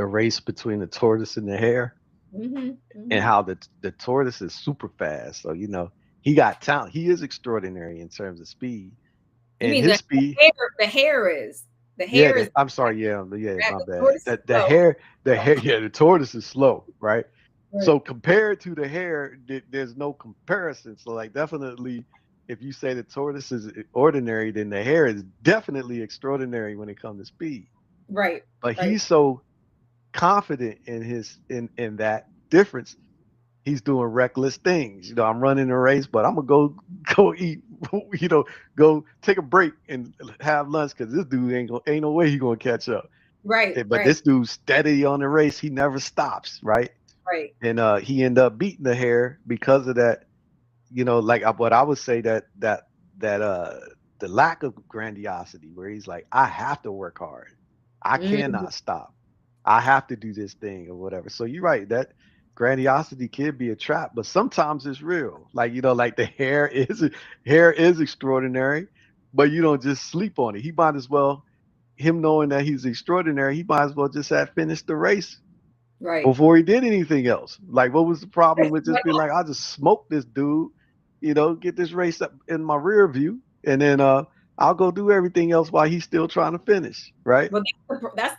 S1: race between the tortoise and the hare,
S2: hmm
S1: and
S2: hmm
S1: how the tortoise is super fast. So he got talent. He is extraordinary in terms of speed,
S2: you
S1: and
S2: mean
S1: his
S2: the
S1: speed.
S2: hair? The hair is the
S1: Yeah,
S2: hair is
S1: I'm sorry. Yeah,
S2: the
S1: my bad.
S2: tortoise is
S1: The
S2: slow.
S1: hare, yeah, the tortoise is slow, right?
S2: Right.
S1: So compared to the hare, there's no comparison. So like definitely, if you say the tortoise is ordinary, then the hare is definitely extraordinary when it comes to speed.
S2: Right.
S1: But
S2: Right.
S1: he's so confident in in that difference. He's doing reckless things. I'm running a race, but I'm gonna go eat. You know, go take a break and have lunch, because this dude ain't no way he gonna catch up.
S2: Right.
S1: But
S2: Right.
S1: this dude's steady on the race. He never stops, right?
S2: Right.
S1: And he ended up beating the hare because of that. Like what I would say, that the lack of grandiosity, where he's like, I have to work hard. I
S2: Mhm.
S1: cannot stop. I have to do this thing or whatever. So you're right, that grandiosity can be a trap, but sometimes it's real. Like, like the hair is extraordinary, but you don't just sleep on it. Him knowing that he's extraordinary, he might as well just have finished the race
S2: Right.
S1: before he did anything else. Like, what was the problem with just
S2: What
S1: being like, I'll just smoke this dude, get this race up in my rear view, and then I'll go do everything else while he's still trying to finish, right?
S2: Well, that's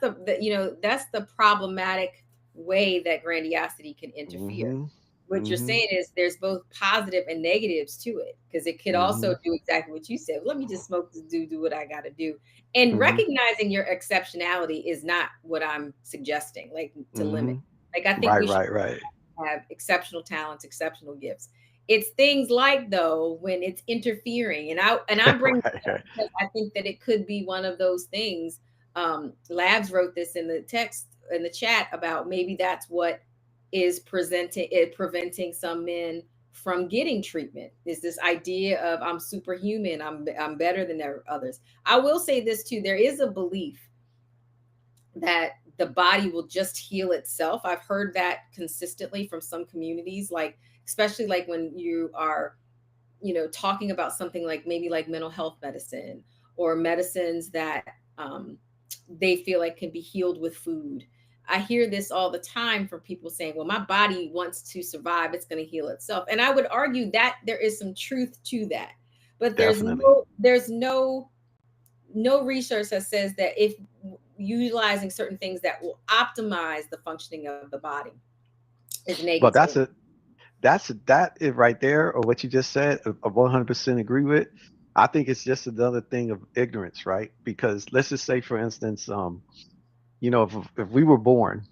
S2: the problematic way that grandiosity can interfere.
S1: Mm-hmm.
S2: What you're
S1: Mm-hmm.
S2: saying is there's both positive and negatives to it because it could also
S1: Mm-hmm.
S2: do exactly what you said. Let me just smoke this dude, do what I got to do. And
S1: Mm-hmm.
S2: recognizing your exceptionality is not what I'm suggesting, like to limit.
S1: Mm-hmm.
S2: Like, I think
S1: Right,
S2: we should
S1: right, right.
S2: have exceptional talents, exceptional gifts. It's things like, though, when it's interfering, and I'm bringing
S1: Right,
S2: it up
S1: right.
S2: because I think that it could be one of those things. Labs wrote this in the text in the chat about maybe that's what is preventing some men from getting treatment is this idea of I'm superhuman, I'm better than others. I will say this too: there is a belief that the body will just heal itself. I've heard that consistently from some communities, like especially like when you are, talking about something like maybe like mental health medicine or medicines that they feel like can be healed with food. I hear this all the time from people saying, well, my body wants to survive, it's going to heal itself. And I would argue that there is some truth to that. But
S1: Definitely.
S2: there's no research that says that if utilizing certain things that will optimize the functioning of the body is
S1: But
S2: negative.
S1: that is right there, or what you just said, I 100% agree with. I think it's just another thing of ignorance, right? Because let's just say, for instance, if we were born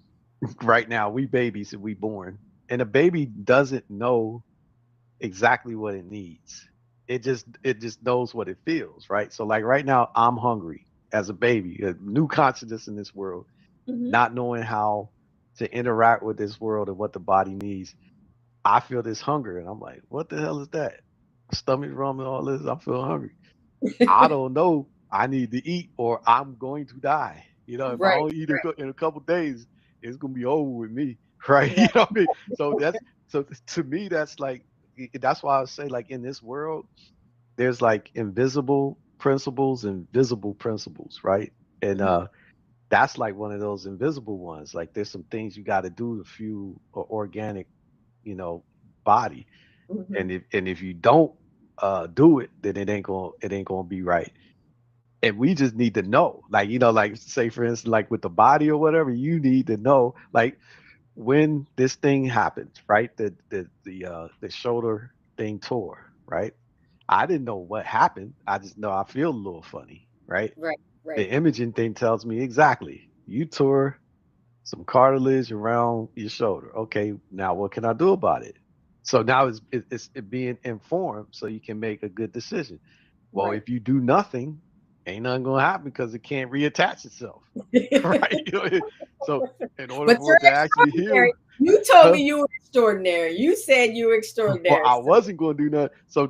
S1: right now, we babies and we born, and a baby doesn't know exactly what it needs. It just knows what it feels, right? So like right now, I'm hungry as a baby, a new consciousness in this world,
S2: Hmm.
S1: not knowing how to interact with this world and what the body needs. I feel this hunger, and I'm like, what the hell is that? Stomach rumbling, all this. I'm feeling hungry. I don't know. I need to eat, or I'm going to die. If I
S2: Right,
S1: don't eat in a couple days, it's gonna be over with me, right? You
S2: right.
S1: know what I mean? So to me, that's like that's why I say like in this world, there's like invisible principles and visible principles, right? And
S2: Hmm.
S1: that's like one of those invisible ones. Like there's some things you got to do to fuel an organic, you know, body,
S2: Hmm.
S1: and if you don't do it, then it ain't gonna be right. And we just need to know, like like say for instance, like with the body or whatever, you need to know, like when this thing happens, right? The shoulder thing tore, right? I didn't know what happened. I just know I feel a little funny, right?
S2: Right,
S1: The
S2: right.
S1: imaging thing tells me exactly. You tore some cartilage around your shoulder. Okay, now what can I do about it? So now it's being informed so you can make a good decision. Well,
S2: Right.
S1: if you do nothing, ain't nothing gonna happen because it can't reattach itself, right? So in order
S2: But
S1: for
S2: you're
S1: it to actually
S2: extraordinary.
S1: heal,
S2: You told
S1: huh?
S2: me you were extraordinary. You said you were
S1: Well,
S2: extraordinary.
S1: I
S2: So,
S1: wasn't going to do nothing. So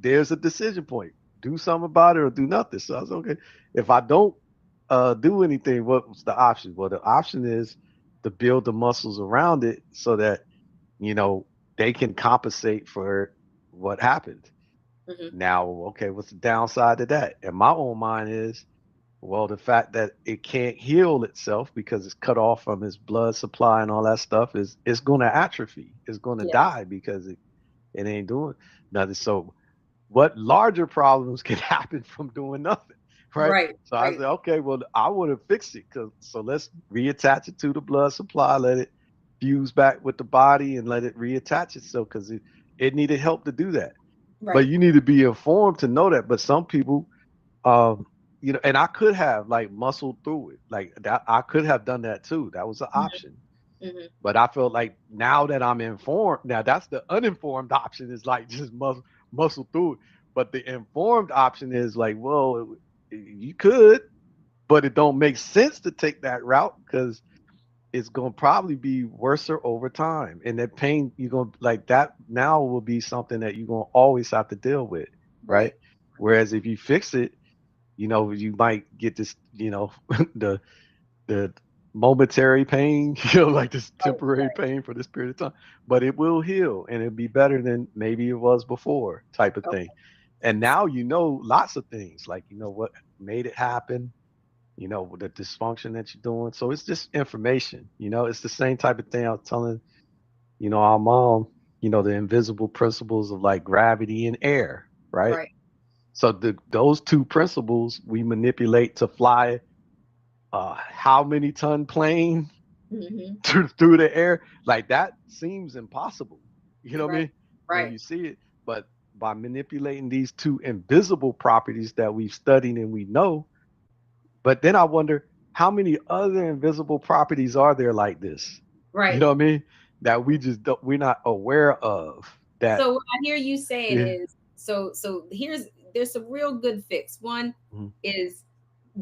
S1: there's a decision point. Do something about it or do nothing. So I was okay. If I don't do anything, what's the option? Well, the option is to build the muscles around it so that you know they can compensate for what happened.
S2: mhm.
S1: Now, okay, what's the downside to that? And my own mind is, well, the fact that it can't heal itself because it's cut off from its blood supply and all that stuff is it's going to atrophy. It's going to
S2: Yeah.
S1: die because it ain't doing nothing. So, what larger problems can happen from doing nothing, right?
S2: Right,
S1: So I
S2: right,
S1: said, okay, well, I want to fix it, so let's reattach it to the blood supply, let it fuse back with the body, and let it reattach itself because it needed help to do that. But
S2: right.
S1: you need to be informed to know that. But some people, um, and I could have like muscled through it, like that. I could have done that too. That was an
S2: Mhm,
S1: option.
S2: mhm.
S1: But I felt like now that I'm informed, now that's the uninformed option is like just muscle through it. But the informed option is like, well, you could, but it don't make sense to take that route because it's gonna probably be worse over time. And that pain you're gonna like that now will be something that you're gonna always have to deal with, right?
S2: Right,
S1: Whereas if you fix it, you might get this, the the momentary pain, like this
S2: right,
S1: temporary
S2: right.
S1: pain for this period of time, but it will heal and it'll be better than maybe it was before, type of thing.
S2: Okay.
S1: And now lots of things, like what made it happen, you know, with the dysfunction that you're doing. So it's just information, you know, it's the same type of thing I was telling, you know, our mom, you know, the invisible principles of like gravity and air, right?
S2: Right.
S1: So those two principles we manipulate to fly how many ton plane
S2: Hmm.
S1: through the air. Like that seems impossible. You know what I
S2: Right.
S1: mean? When
S2: Right.
S1: you see it, but by manipulating these two invisible properties that we've studied and we know, but then I wonder how many other invisible properties are there like this? You
S2: Right.
S1: know what I mean? That we just don't, we're not aware of. That
S2: So what I hear you saying
S1: yeah.
S2: is, so here's there's some real good fix. One
S1: Mhm.
S2: is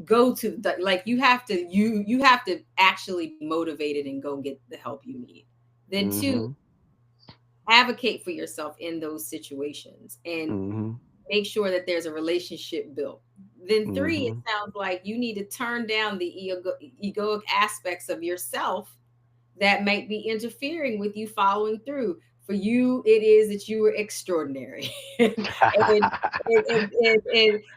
S2: go to the, like, you have to actually be motivated and go get the help you need. Then two,
S1: Mhm.
S2: advocate for yourself in those situations and
S1: Mhm.
S2: make sure that there's a relationship built. Then three, it
S1: Mhm.
S2: sounds like you need to turn down the egoic aspects of yourself that might be interfering with you following through. For you, it is that you were extraordinary. And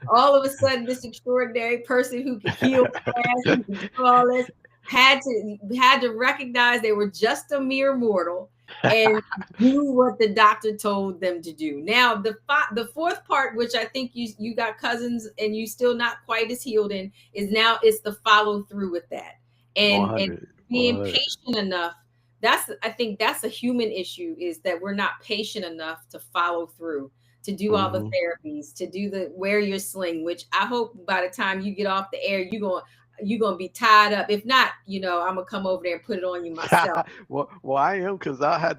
S2: all of a sudden, this extraordinary person who could heal fast, who could do all this, had to recognize they were just a mere mortal and do what the doctor told them to do. Now, the fourth part, which I think you got cousins and you still not quite as healed in, is now it's the follow through with that, and
S1: 100.
S2: being
S1: 100.
S2: patient enough. That's, I think that's a human issue, is that we're not patient enough to follow through, to do all the
S1: Mhm.
S2: therapies, to do the wear your sling, which I hope by the time you get off the air, you're gonna be tied up. If not, I'm gonna come over there and put it on you myself.
S1: Well, I am because I had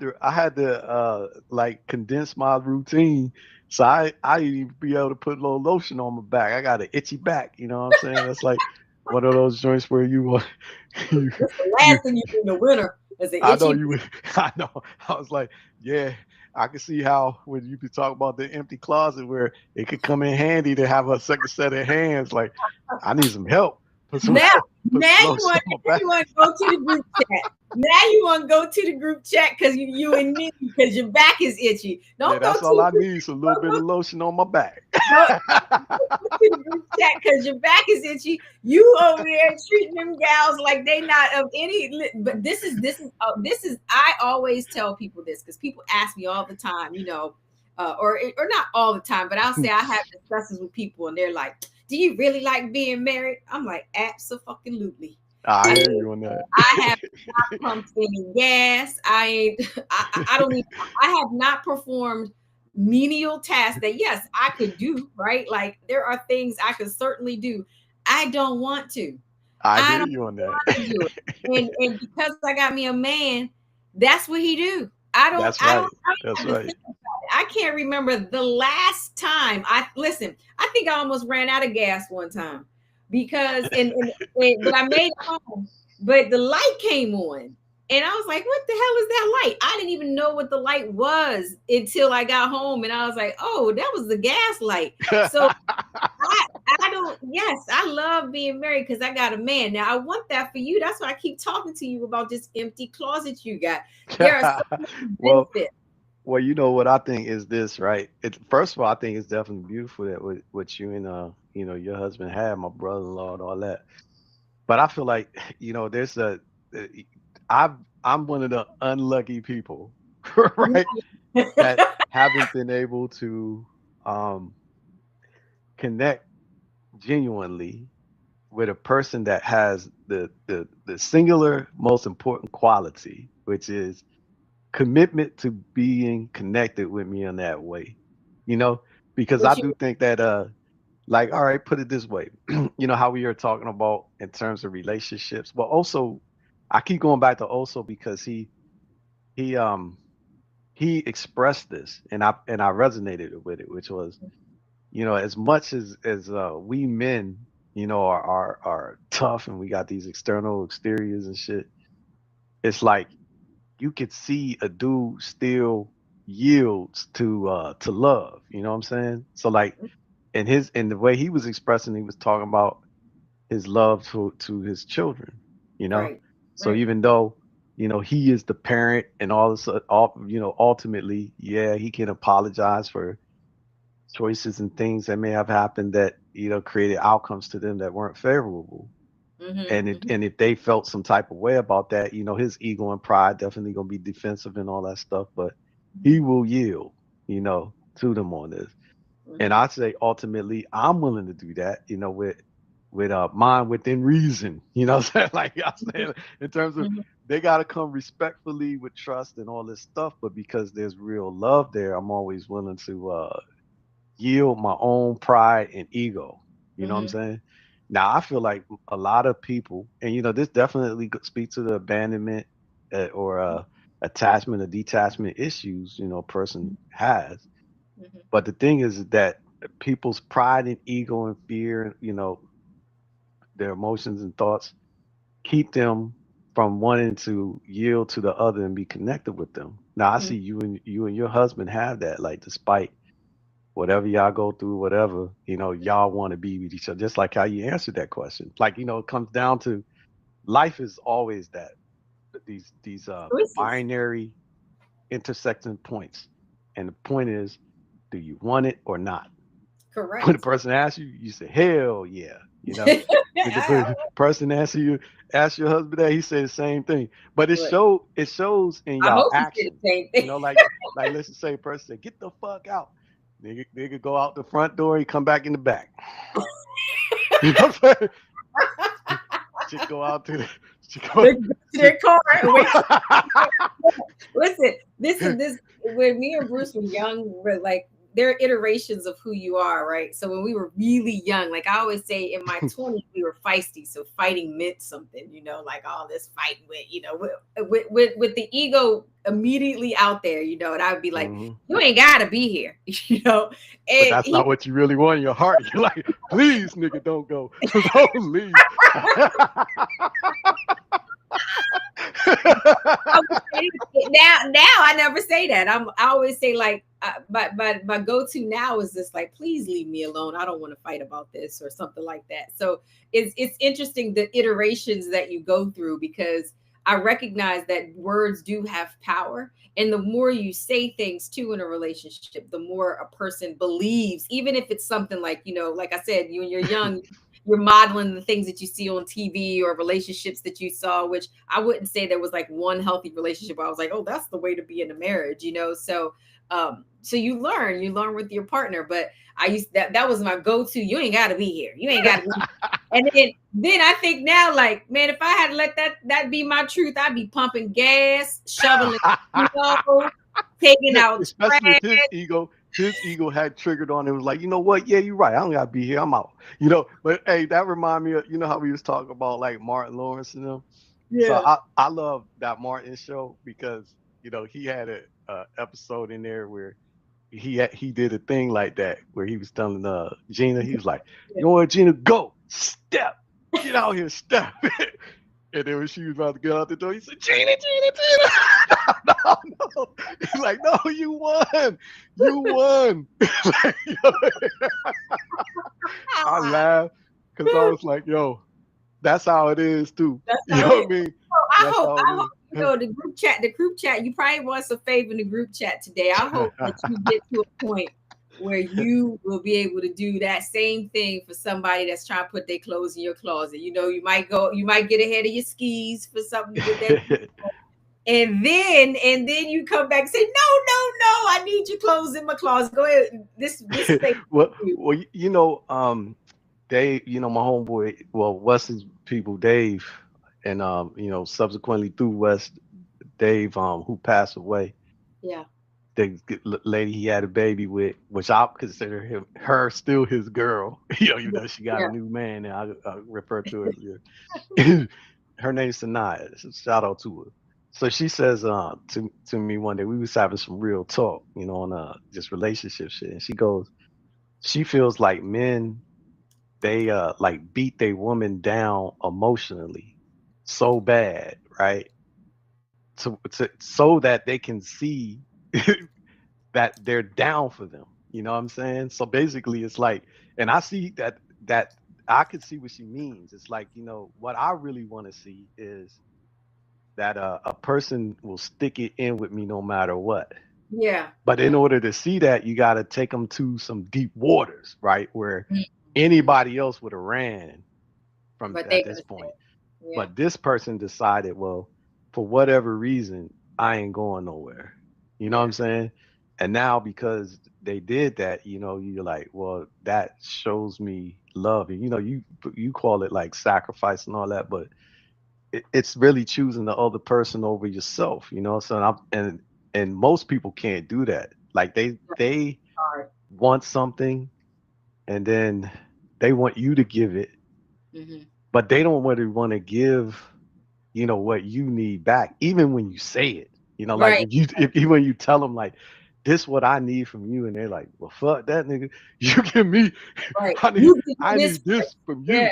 S1: to like condense my routine, so I even be able to put a little lotion on my back. I got an itchy back, you know what I'm saying? That's like one of those joints where you want you
S2: That's the
S1: you
S2: last thing you do in the winter is an
S1: I know
S2: itchy.
S1: you would I know. I was like, yeah, I can see how when you be talking about the empty closet where it could come in handy to have a second set of hands. Like, I need some help. Put some
S2: Now,
S1: put
S2: now
S1: some
S2: you
S1: lotion
S2: want
S1: on
S2: now
S1: my
S2: you
S1: back.
S2: want to go to the group chat. Now you want to go to the group chat because you and me, because your back is itchy.
S1: Yeah,
S2: Don't go
S1: that's
S2: to
S1: all
S2: the
S1: I
S2: group.
S1: need is a little bit
S2: Don't
S1: of lotion on my back.
S2: go to the group chat because your back is itchy. You over there treating them gals like they not of any. But this is. I always tell people this because people ask me all the time. Or not all the time, but I'll say I have discussions with people and they're like, "Do you really like being married?" I'm like, "Absolutely."
S1: I
S2: I
S1: hear
S2: said,
S1: you on that.
S2: I have pumped any gas. I ain't. I don't even. I have not performed menial tasks that, yes, I could do. Right, like there are things I could certainly do. I don't want to.
S1: I
S2: I
S1: hear
S2: don't
S1: you on that.
S2: want to do it. And because I got me a man, that's what he do. I don't.
S1: That's
S2: I don't.
S1: right.
S2: I
S1: That's
S2: don't have to
S1: right.
S2: think about it. I can't remember the last time I listen. I think I almost ran out of gas one time because but I made it home. But the light came on, and I was like, "What the hell is that light?" I didn't even know what the light was until I got home, and I was like, "Oh, that was the gas light." So I I don't. Yes, I love being married because I got a man. Now I want that for you. That's why I keep talking to you about this empty closet you got. There are so many
S1: well,
S2: benefits.
S1: well, you know what I think is this, right? First of all, I think it's definitely beautiful that what you and you know, your husband had, my brother-in-law and all that. But I feel like, you know, uh, I've I'm one of the unlucky people, right? That haven't been able to um connect genuinely with a person that has the singular most important quality, which is commitment to being connected with me in that way. You know, because I
S2: But
S1: do
S2: you,
S1: think that like, all right, put it this way. You know how we are talking about in terms of relationships, but also I keep going back to also because he he expressed this and I resonated with it, which was, you know, as much as we men, you know, are tough and we got these external exteriors and shit, it's like you could see a dude still yields to love. You know what I'm saying? So like in the way he was expressing, he was talking about his love to his children, you know?
S2: right,
S1: So
S2: right.
S1: even though, you know, he is the parent and all this all you know, ultimately, yeah, he can apologize for choices and things that may have happened that, you know, created outcomes to them that weren't favorable.
S2: Mm-hmm, mm-hmm,
S1: And if they felt some type of way about that, you know, his ego and pride definitely gonna be defensive and all that stuff, but he will yield, you know, to them on this. And
S2: mm-hmm,
S1: I say ultimately I'm willing to do that, you know, with mind within reason. You know what I'm saying? Like I'm saying in terms of
S2: mm-hmm,
S1: they gotta come respectfully with trust and all this stuff, but because there's real love there, I'm always willing to yield my own pride and ego. You know what I'm
S2: mm-hmm,
S1: saying? Now I feel like a lot of people, and you know, this definitely speaks to the abandonment or attachment or detachment issues, you know, a person has.
S2: mm-hmm.
S1: But the thing is that people's pride and ego and fear, you know, their emotions and thoughts keep them from wanting to yield to the other and be connected with them. Now I see you and your husband have that, like despite whatever y'all go through, whatever, you know, y'all want to be with each other. Just like how you answered that question. Like, you know, it comes down to life is always that these
S2: Choices.
S1: binary intersecting points. And the point is, do you want it or not? When the
S2: Correct.
S1: person asks you, you say, hell yeah. You know, if the person asks you, ask your husband that, he said the same thing. But
S2: Right.
S1: it shows in
S2: I
S1: y'all
S2: hope you say
S1: actions.
S2: the same
S1: You
S2: thing.
S1: know, like let's just say a person say, get the fuck out. Nigga go out the front door, he come back in the back. You know what I'm saying? She go out to the she go
S2: They go to
S1: she,
S2: their car
S1: she
S2: and wait.
S1: go
S2: Listen, this is this when me and Bruce were young, we're like there are iterations of who you are, right? So when we were really young, like I always say in my 20s, we were feisty. So fighting meant something, like all this fighting with, with the ego immediately out there, and I would be like,
S1: Mhm.
S2: you ain't gotta be here,
S1: But
S2: And
S1: that's not
S2: he
S1: what you really want in your heart. You're like, please, nigga, don't go. Don't leave.
S2: I would say now I never say that. I always say like my go to now is just like please leave me alone. I don't want to fight about this or something like that. So it's interesting the iterations that you go through because I recognize that words do have power, and the more you say things too in a relationship, the more a person believes, even if it's something like like I said, you when you're young, you're modeling the things that you see on TV or relationships that you saw, which I wouldn't say there was like one healthy relationship where I was like, oh, that's the way to be in a marriage. So you learn with your partner. But I used that was my go-to. You ain't gotta be here. You ain't gotta be. And then I think now, like, man, if I had let that be my truth, I'd be pumping gas, shoveling snow, taking out
S1: Especially if
S2: trash.
S1: his ego had triggered on it. Was like, you know what? Yeah, you're right. I don't gotta be here. I'm out. You know, but hey, that remind me of how we was talking about like Martin Lawrence and them. So
S2: Yeah.
S1: I love that Martin show because he had a episode in there where he did a thing like that where he was telling Gina, he was like, you know what, Gina, go step, get out here, step. And then when she was about to get out the door, he said, Gina, Gina, Gina. No, no. He's like, no, you won. You won. Like, I laughed because I was like, yo, that's how it is too.
S2: That's
S1: You
S2: how
S1: know
S2: it is.
S1: what I mean?
S2: So
S1: That's how
S2: I
S1: it
S2: hope
S1: is.
S2: the group chat. You probably want some favor in the group chat today. I hope that you get to a point where you will be able to do that same thing for somebody that's trying to put their clothes in your closet. You might get ahead of your skis for something with that, and then you come back and say, no, no, no, I need your clothes in my closet. Go ahead. This space
S1: well,
S2: for you.
S1: Dave, my homeboy, well, Wes's people, Dave, and subsequently through West, Dave, who passed away,
S2: Yeah.
S1: lady he had a baby with, which I consider her still his girl. Even though she got a
S2: Yeah.
S1: new man, and I refer to her as her name's Sanaya. So shout out to her. So she says to me one day, we was having some real talk, on just relationship shit, and she goes, she feels like men, they like beat their woman down emotionally so bad, right? So that they can see that they're down for them. You know what I'm saying? So basically it's like, and I see that I could see what she means. It's like, what I really want to see is that a person will stick it in with me no matter what.
S2: Yeah.
S1: But in
S2: Yeah.
S1: order to see that, you got to take them to some deep waters, right? Where
S2: Mhm.
S1: anybody else would have ran, from
S2: But
S1: at
S2: they
S1: this
S2: understand.
S1: point.
S2: Yeah.
S1: But this person decided, well, for whatever reason, I ain't going nowhere. You know what I'm
S2: Yeah.
S1: saying? And now because they did that, you're like, well, that shows me love. And you call it like sacrifice and all that, but it's really choosing the other person over yourself. So and most people can't do that. Like they
S2: Hard.
S1: want something and then they want you to give it,
S2: Hmm.
S1: but they don't really want to give what you need back, even when you say it. Like
S2: Right.
S1: if even when you tell them like this what I need from you, and they're like, well, fuck that nigga. You give me,
S2: Right.
S1: i need
S2: You can do
S1: i
S2: this.
S1: need this from
S2: Yeah.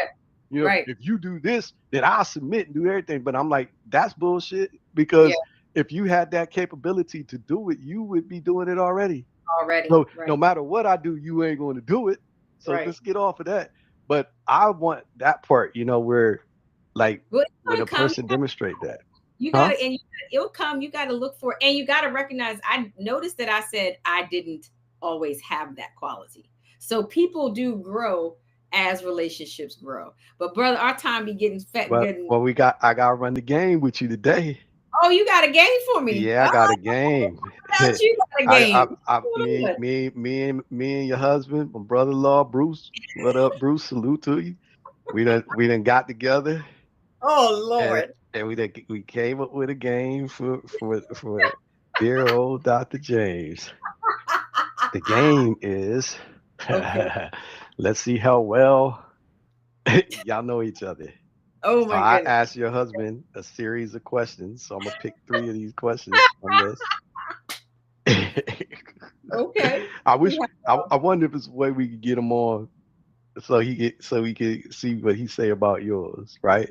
S1: you.
S2: Right.
S1: If you do this, then I'll submit and do everything. But I'm like, that's bullshit,
S2: Yeah.
S1: because if you had that capability to do it, you would be doing it already.
S2: Already.
S1: So
S2: Right.
S1: no matter what I do, you ain't going to do it. So
S2: Right.
S1: let's get off of that. But I want that part, where like
S2: Well, it's
S1: when
S2: gonna
S1: a
S2: come.
S1: person demonstrate that.
S2: You
S1: Huh?
S2: gotta, and it'll come. You gotta look for, and you gotta recognize. I noticed that I said I didn't always have that quality. So people do grow as relationships grow. But brother, our time be getting fat,
S1: Well,
S2: getting.
S1: well, I gotta run the game with you today.
S2: Oh, you got a game for me.
S1: Yeah, I
S2: Oh,
S1: got a game.
S2: about you got a
S1: I,
S2: game.
S1: me,
S2: Good.
S1: me, me, and your husband, my brother-in-law Bruce. What up, Bruce? Salute to you. We done got together,
S2: Oh
S1: and
S2: Lord.
S1: we came up with a game for dear old Dr. James. The game is,
S2: Okay.
S1: let's see how well y'all know each other.
S2: Oh
S1: So
S2: my
S1: I
S2: goodness.
S1: asked your husband a series of questions. So I'm gonna pick three of these questions from this.
S2: Okay.
S1: I
S2: See
S1: wish I wonder if there's a way we could get him on so we could see what he say about yours, right?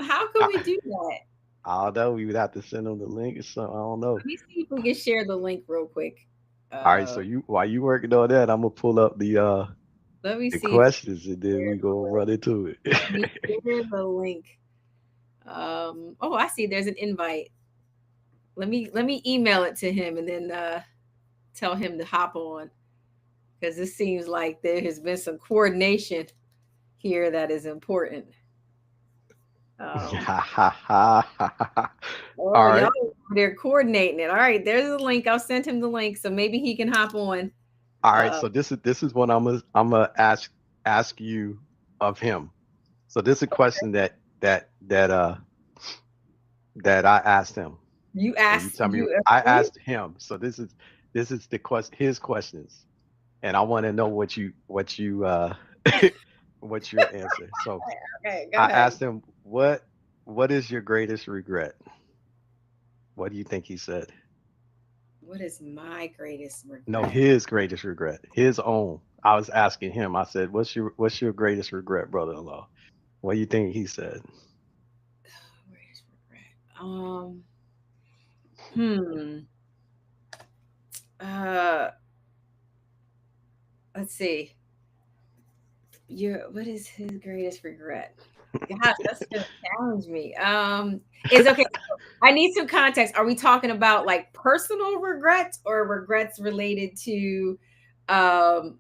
S2: how can we
S1: I,
S2: do that?
S1: I don't know. We would have to send him the link or something. I don't know.
S2: Let me see if we can share the link real quick.
S1: All right. So while you working on that, I'm gonna pull up
S2: Let me
S1: the
S2: see if
S1: questions and then we gonna run into
S2: let me
S1: it.
S2: share the link. Oh, I see. There's an invite. Let me email it to him and then tell him to hop on because this seems like there has been some coordination here that is important. Um,
S1: All
S2: oh, y'all
S1: right.
S2: they're coordinating it. All right, there's the link. I'll send him the link so maybe he can hop on.
S1: All right.
S2: Uh,
S1: So this is what I'm gonna ask you of him. So this is a question that I asked him,
S2: you
S1: and you
S2: asked
S1: tell me
S2: you
S1: I
S2: me?
S1: asked him. So this is the his questions, and I want to know what you what your answer. So
S2: Okay, go
S1: I
S2: ahead.
S1: asked him what is your greatest regret? What do you think he said?
S2: What is my greatest
S1: No,
S2: regret?
S1: his greatest regret, his own. I was asking him. I said, "What's your greatest regret, brother-in-law?" What do you think he said?
S2: Greatest regret. Hmm. Uh, let's see. What is his greatest regret? Gosh, that's gonna challenge me. Is okay. I need some context. Are we talking about like personal regrets or regrets related to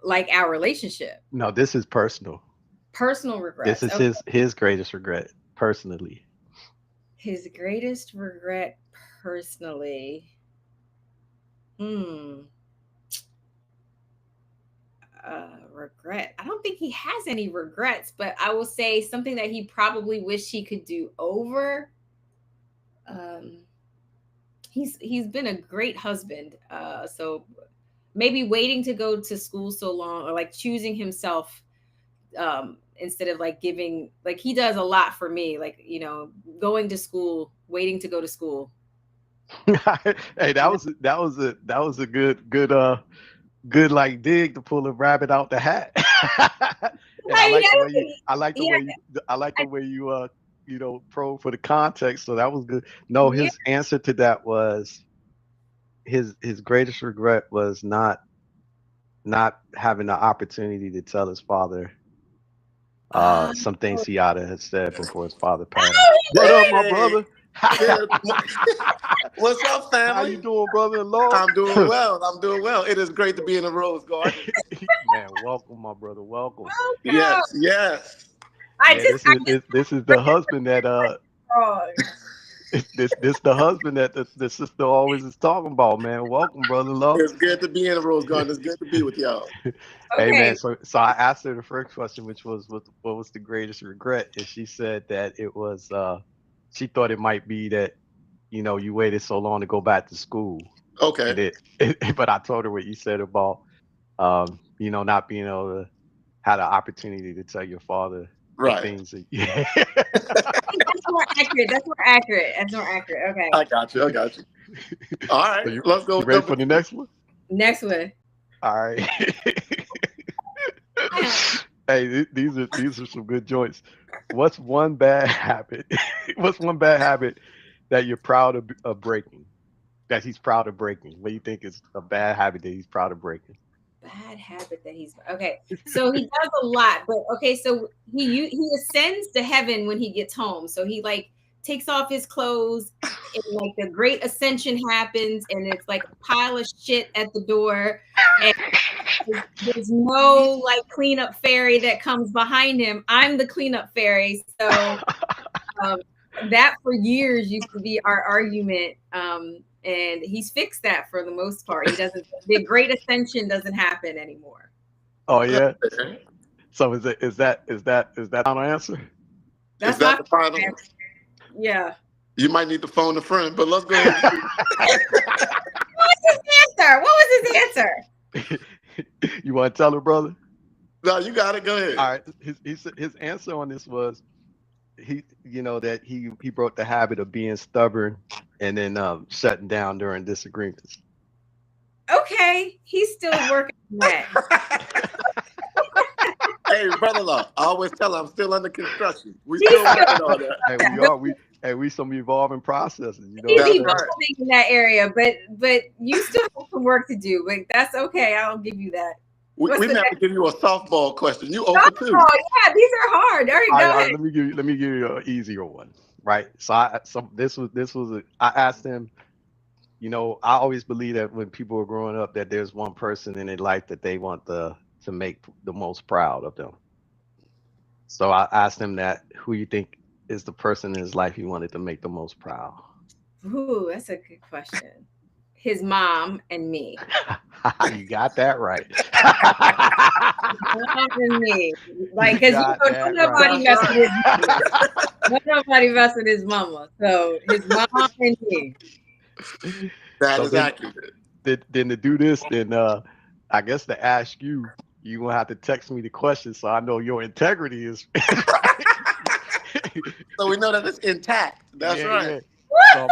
S2: like our relationship?
S1: No, this is personal.
S2: Personal
S1: This
S2: regrets.
S1: is
S2: Okay.
S1: his greatest regret personally.
S2: His greatest regret personally. Hmm. Regret. I don't think he has any regrets, but I will say something that he probably wish he could do over. Um, he's been a great husband. So maybe waiting to go to school so long, or like choosing himself instead of like giving. Like he does a lot for me. Like going to school, waiting to go to school.
S1: Hey,
S2: You know,
S1: that was a good like dig to pull a rabbit out the hat. And I like the way you I like the
S2: yeah,
S1: way you I like the way you probe for the context. So that was good. No,
S2: yeah.
S1: his answer to that was his greatest regret was not having the opportunity to tell his father
S2: Oh,
S1: some things he ought to have said before his father passed.
S2: oh,
S1: What up, my
S3: Hey,
S1: brother?
S3: good. What's up,
S1: How you
S3: family?
S1: doing, brother-in-law?
S3: I'm doing well. I'm doing well. It is great to be in the Rose Garden.
S1: Man, welcome, my brother. Welcome.
S2: welcome.
S3: Yes, yes.
S2: I
S1: Yeah,
S2: just, I just
S1: this is the husband that
S2: wrong.
S1: this the husband that the sister always is talking about, man. Welcome, brother love.
S3: It's good to be in the Rose Garden. It's good to be with y'all.
S1: Hey man,
S2: Okay.
S1: so I asked her the first question, which was what was the greatest regret, and she said that it was she thought it might be that you waited so long to go back to school,
S3: Okay.
S1: and but I told her what you said about not being able to have the opportunity to tell your father the
S3: Right.
S1: things that yeah.
S2: That's more accurate. That's more accurate. That's more accurate. Okay.
S3: I got you. I got you. All right.
S1: So
S3: Let's go.
S1: you ready for the next one?
S2: Next one.
S1: All right. Hey, these are some good joints. What's one bad habit? What's one bad habit that you're proud of breaking? That he's proud of breaking. What do you think is a bad habit that he's proud of breaking?
S2: Bad habit that he's okay. So he does a lot, but okay. So he ascends to heaven when he gets home. So he like takes off his clothes, and like the great ascension happens, and it's like a pile of shit at the door, and there's no like cleanup fairy that comes behind him. I'm the cleanup fairy. So that for years used to be our argument. And he's fixed that for the most part. He doesn't. The great ascension doesn't happen anymore.
S1: Oh yeah.
S3: Okay.
S1: So is that final answer?
S2: That's
S3: Is that
S2: my
S3: the final?
S2: answer. Yeah.
S3: You might need to phone a friend, but let's go ahead.
S2: What's his answer? What was his answer?
S1: You want to tell her, brother?
S3: No, you got it. Go ahead.
S1: All right. His answer on this was that he broke the habit of being stubborn and then shutting down during disagreements.
S2: Okay, he's still working on that.
S3: Hey, brother-in-law, I always tell him I'm still under construction. We still working on that.
S1: We some evolving processes.
S2: He's
S3: That's
S2: evolving
S3: right.
S2: in that area, but you still have some work to do. But that's okay. I'll give you that.
S3: We
S2: What's
S3: may
S2: the
S3: have to
S2: next-
S3: give you a softball question. You
S2: Oh,
S3: open too.
S2: yeah, these are hard. All right,
S1: All
S2: go
S1: right,
S2: ahead.
S1: let me give you an easier one, right? So I asked him. I always believe that when people are growing up, that there's one person in their life that they want to make the most proud of them. So I asked him that, who you think is the person in his life he wanted to make the most proud?
S2: Ooh, that's a good question. His mom and me.
S1: You got that right.
S2: Mom and me. Like, because
S1: got that
S2: nobody
S1: right.
S2: mess with his mama. Nobody mess with his mama. So his mom and me.
S3: That
S1: So
S3: is
S1: then-
S3: accurate.
S1: Then to do this, then I guess to ask you, you're gonna have to text me the question so I know your integrity is.
S3: So we know that it's intact. That's
S1: Yeah,
S3: right.
S1: yeah.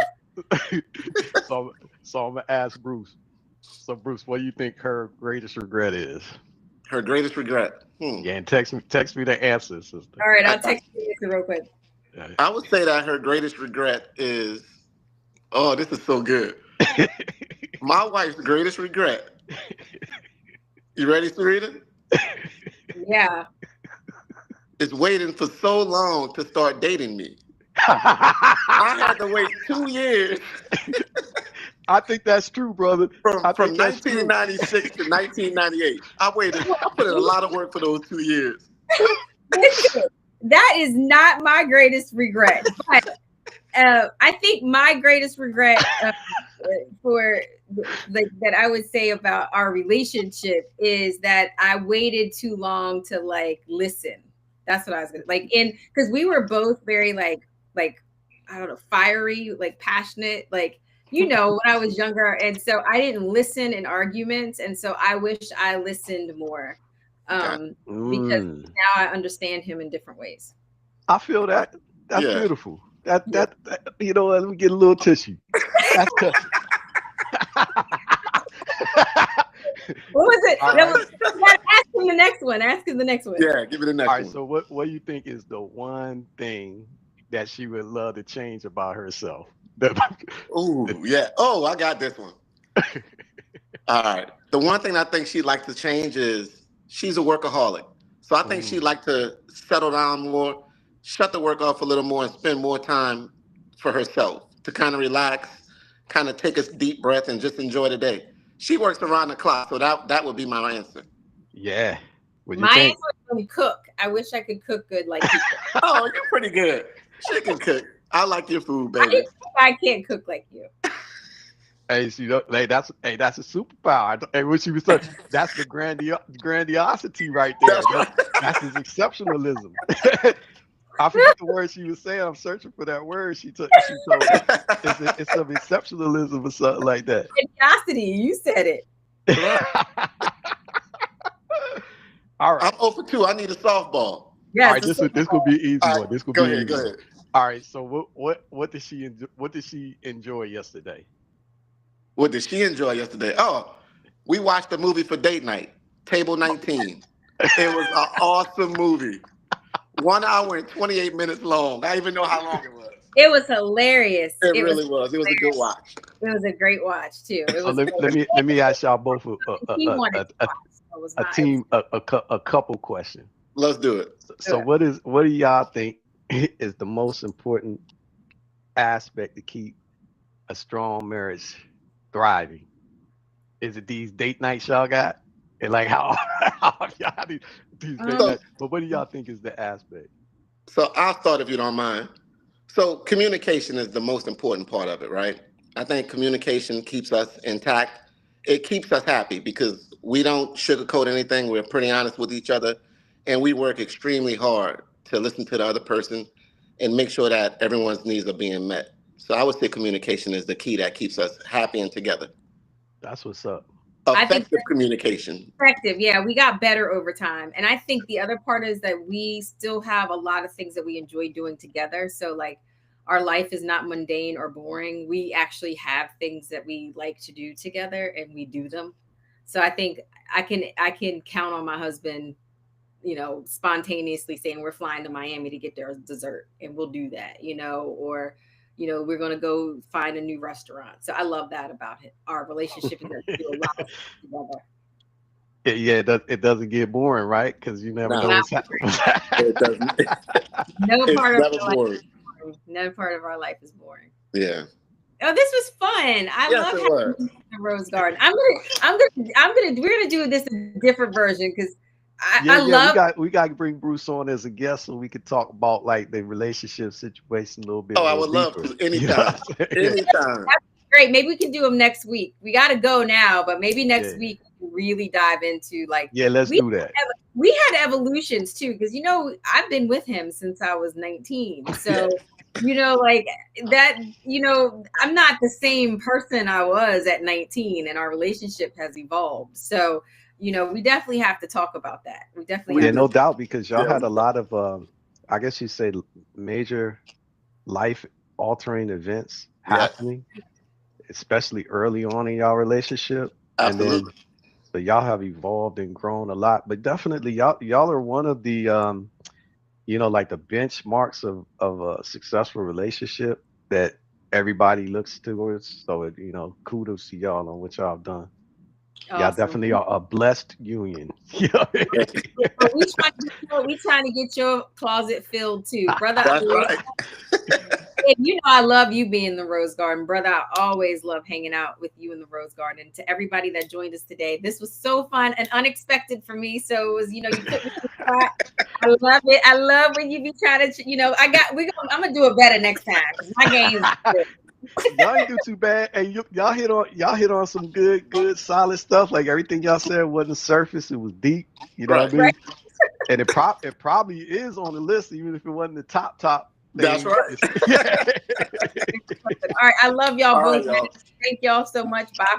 S1: So I'm gonna ask Bruce. So Bruce, what do you think her greatest regret is?
S3: Her greatest regret.
S1: Yeah, and text me the answer, sister.
S2: All right, I'll text you this real quick.
S3: I would say that her greatest regret is, oh, this is so good. My wife's greatest regret. You ready, Sarita?
S2: Yeah.
S3: Is waiting for so long to start dating me. I had to wait 2 years
S1: I think that's true, brother.
S3: from
S1: I think that's true.
S3: 1996 to 1998. I put in a lot of work for those 2 years.
S2: Listen, that is not my greatest regret. But I think my greatest regret for like that I would say about our relationship is that I waited too long to like listen. That's what I was gonna like because we were both very like I don't know, fiery, like passionate, like when I was younger, and so I didn't listen in arguments, and so I wish I listened more because now I understand him in different ways.
S1: I feel that. That's
S3: Yeah.
S1: beautiful. That let me get a little tissue. That's touching.
S2: What was it?
S1: All
S2: That
S1: right.
S2: ask him the next one. Ask him the next one.
S3: Yeah, give it the next
S1: All right,
S3: one.
S1: so what do you think is the one thing that she would love to change about herself?
S3: Oh, yeah. Oh, I got this one. All right. The one thing I think she'd like to change is she's a workaholic. So I think she'd like to settle down more, shut the work off a little more, and spend more time for herself to kind of relax, kind of take a deep breath and just enjoy the day. She works around the clock, so that would be my answer.
S1: Yeah. Well, you
S2: My
S1: can't.
S2: answer is cook. I wish I could cook good like you.
S3: Oh, you're pretty good. She can cook. I like your food,
S2: I,
S3: baby.
S2: I can't cook like you.
S1: Hey, you know, like that's a superpower. Hey, what she was saying, that's the grandiosity right there.
S3: That's right.
S1: That's his exceptionalism. I forget the word she was saying. I'm searching for that word. She told me it's some exceptionalism or something like that.
S2: Grandiosity, you said it.
S1: All right.
S3: I'm 0 for 2. I need a softball.
S2: Yes,
S1: All right. This could be an easy
S3: All right,
S1: one. This could
S3: go
S1: be an
S3: ahead.
S1: easy
S3: Go
S1: one.
S3: ahead.
S1: All right. So what did she enjoy yesterday?
S3: What did she enjoy yesterday? Oh, we watched a movie for date night, Table 19. It was an awesome movie. 1 hour and 28 minutes long. I didn't even know how long it was.
S2: It was hilarious.
S3: It really was. It was a good watch.
S2: It was a great watch too. It
S1: So
S2: was.
S1: let me ask y'all both
S2: He wanted to watch, so it was
S1: a
S2: not-
S1: team a couple question.
S3: Let's do it.
S1: So what do y'all think is the most important aspect to keep a strong marriage thriving? Is it these date nights y'all got? And like how y'all these date nights? But what do y'all think is the aspect?
S3: So I'll start if you don't mind. So communication is the most important part of it, right? I think communication keeps us intact. It keeps us happy because we don't sugarcoat anything. We're pretty honest with each other, and we work extremely hard to listen to the other person and make sure that everyone's needs are being met. So I would say communication is the key that keeps us happy and together.
S1: That's what's up.
S3: Effective communication.
S2: Effective, yeah. We got better over time, and I think the other part is that we still have a lot of things that we enjoy doing together. So like, our life is not mundane or boring. We actually have things that we like to do together, and we do them. So I think I can count on my husband, you know, spontaneously saying we're flying to Miami to get their dessert, and we'll do that, you know, or you know, we're going to go find a new restaurant. So I love that about it. Our relationship is that we do a lot of things together.
S1: Yeah, it doesn't get boring, right? Because you never know what's happening.
S3: It doesn't.
S2: No part of
S3: never
S2: our life
S3: boring.
S2: is boring. No part of our life is boring.
S3: Yeah.
S2: Oh, this was fun. I love
S3: it
S2: having
S3: was.
S2: you in the Rose Garden. We're gonna do this in a different version because I love.
S1: We got to bring Bruce on as a guest so we could talk about like the relationship situation a little bit.
S3: Oh, I would love to. Anytime. Anytime.
S2: Great. Maybe we can do them next week. We got to go now, but maybe next week we can really dive into like.
S1: Yeah, let's do that.
S2: We had evolutions too, because you know I've been with him since I was 19, so. You know, like that, you know, I'm not the same person I was at 19, and our relationship has evolved. So, you know, we definitely have to talk about that. We definitely
S1: no doubt, because y'all had a lot of I guess you say major life altering events happening, especially early on in y'all relationship.
S3: Absolutely.
S1: And then so y'all have evolved and grown a lot, but definitely y'all are one of the you know, like the benchmarks of a successful relationship that everybody looks towards. So, you know, kudos to y'all on what y'all have done. Awesome. Y'all definitely are a blessed union. We
S2: trying to get your closet filled too, brother.
S3: That's right.
S2: You know, I love you being in the Rose Garden, brother. I always love hanging out with you in the Rose Garden. And to everybody that joined us today, this was so fun and unexpected for me. So it was, you know, you put me in the spot. I love it. I love when you be trying to, you know, I'm gonna do it better next time. My game's good.
S1: Y'all ain't do too bad, and y'all hit on some good solid stuff. Like everything y'all said wasn't surface; it was deep. You know what I mean? Right. And it probably is on the list, even if it wasn't the top.
S3: That's right.
S2: All right, I love y'all both. Thank y'all so much. Bye.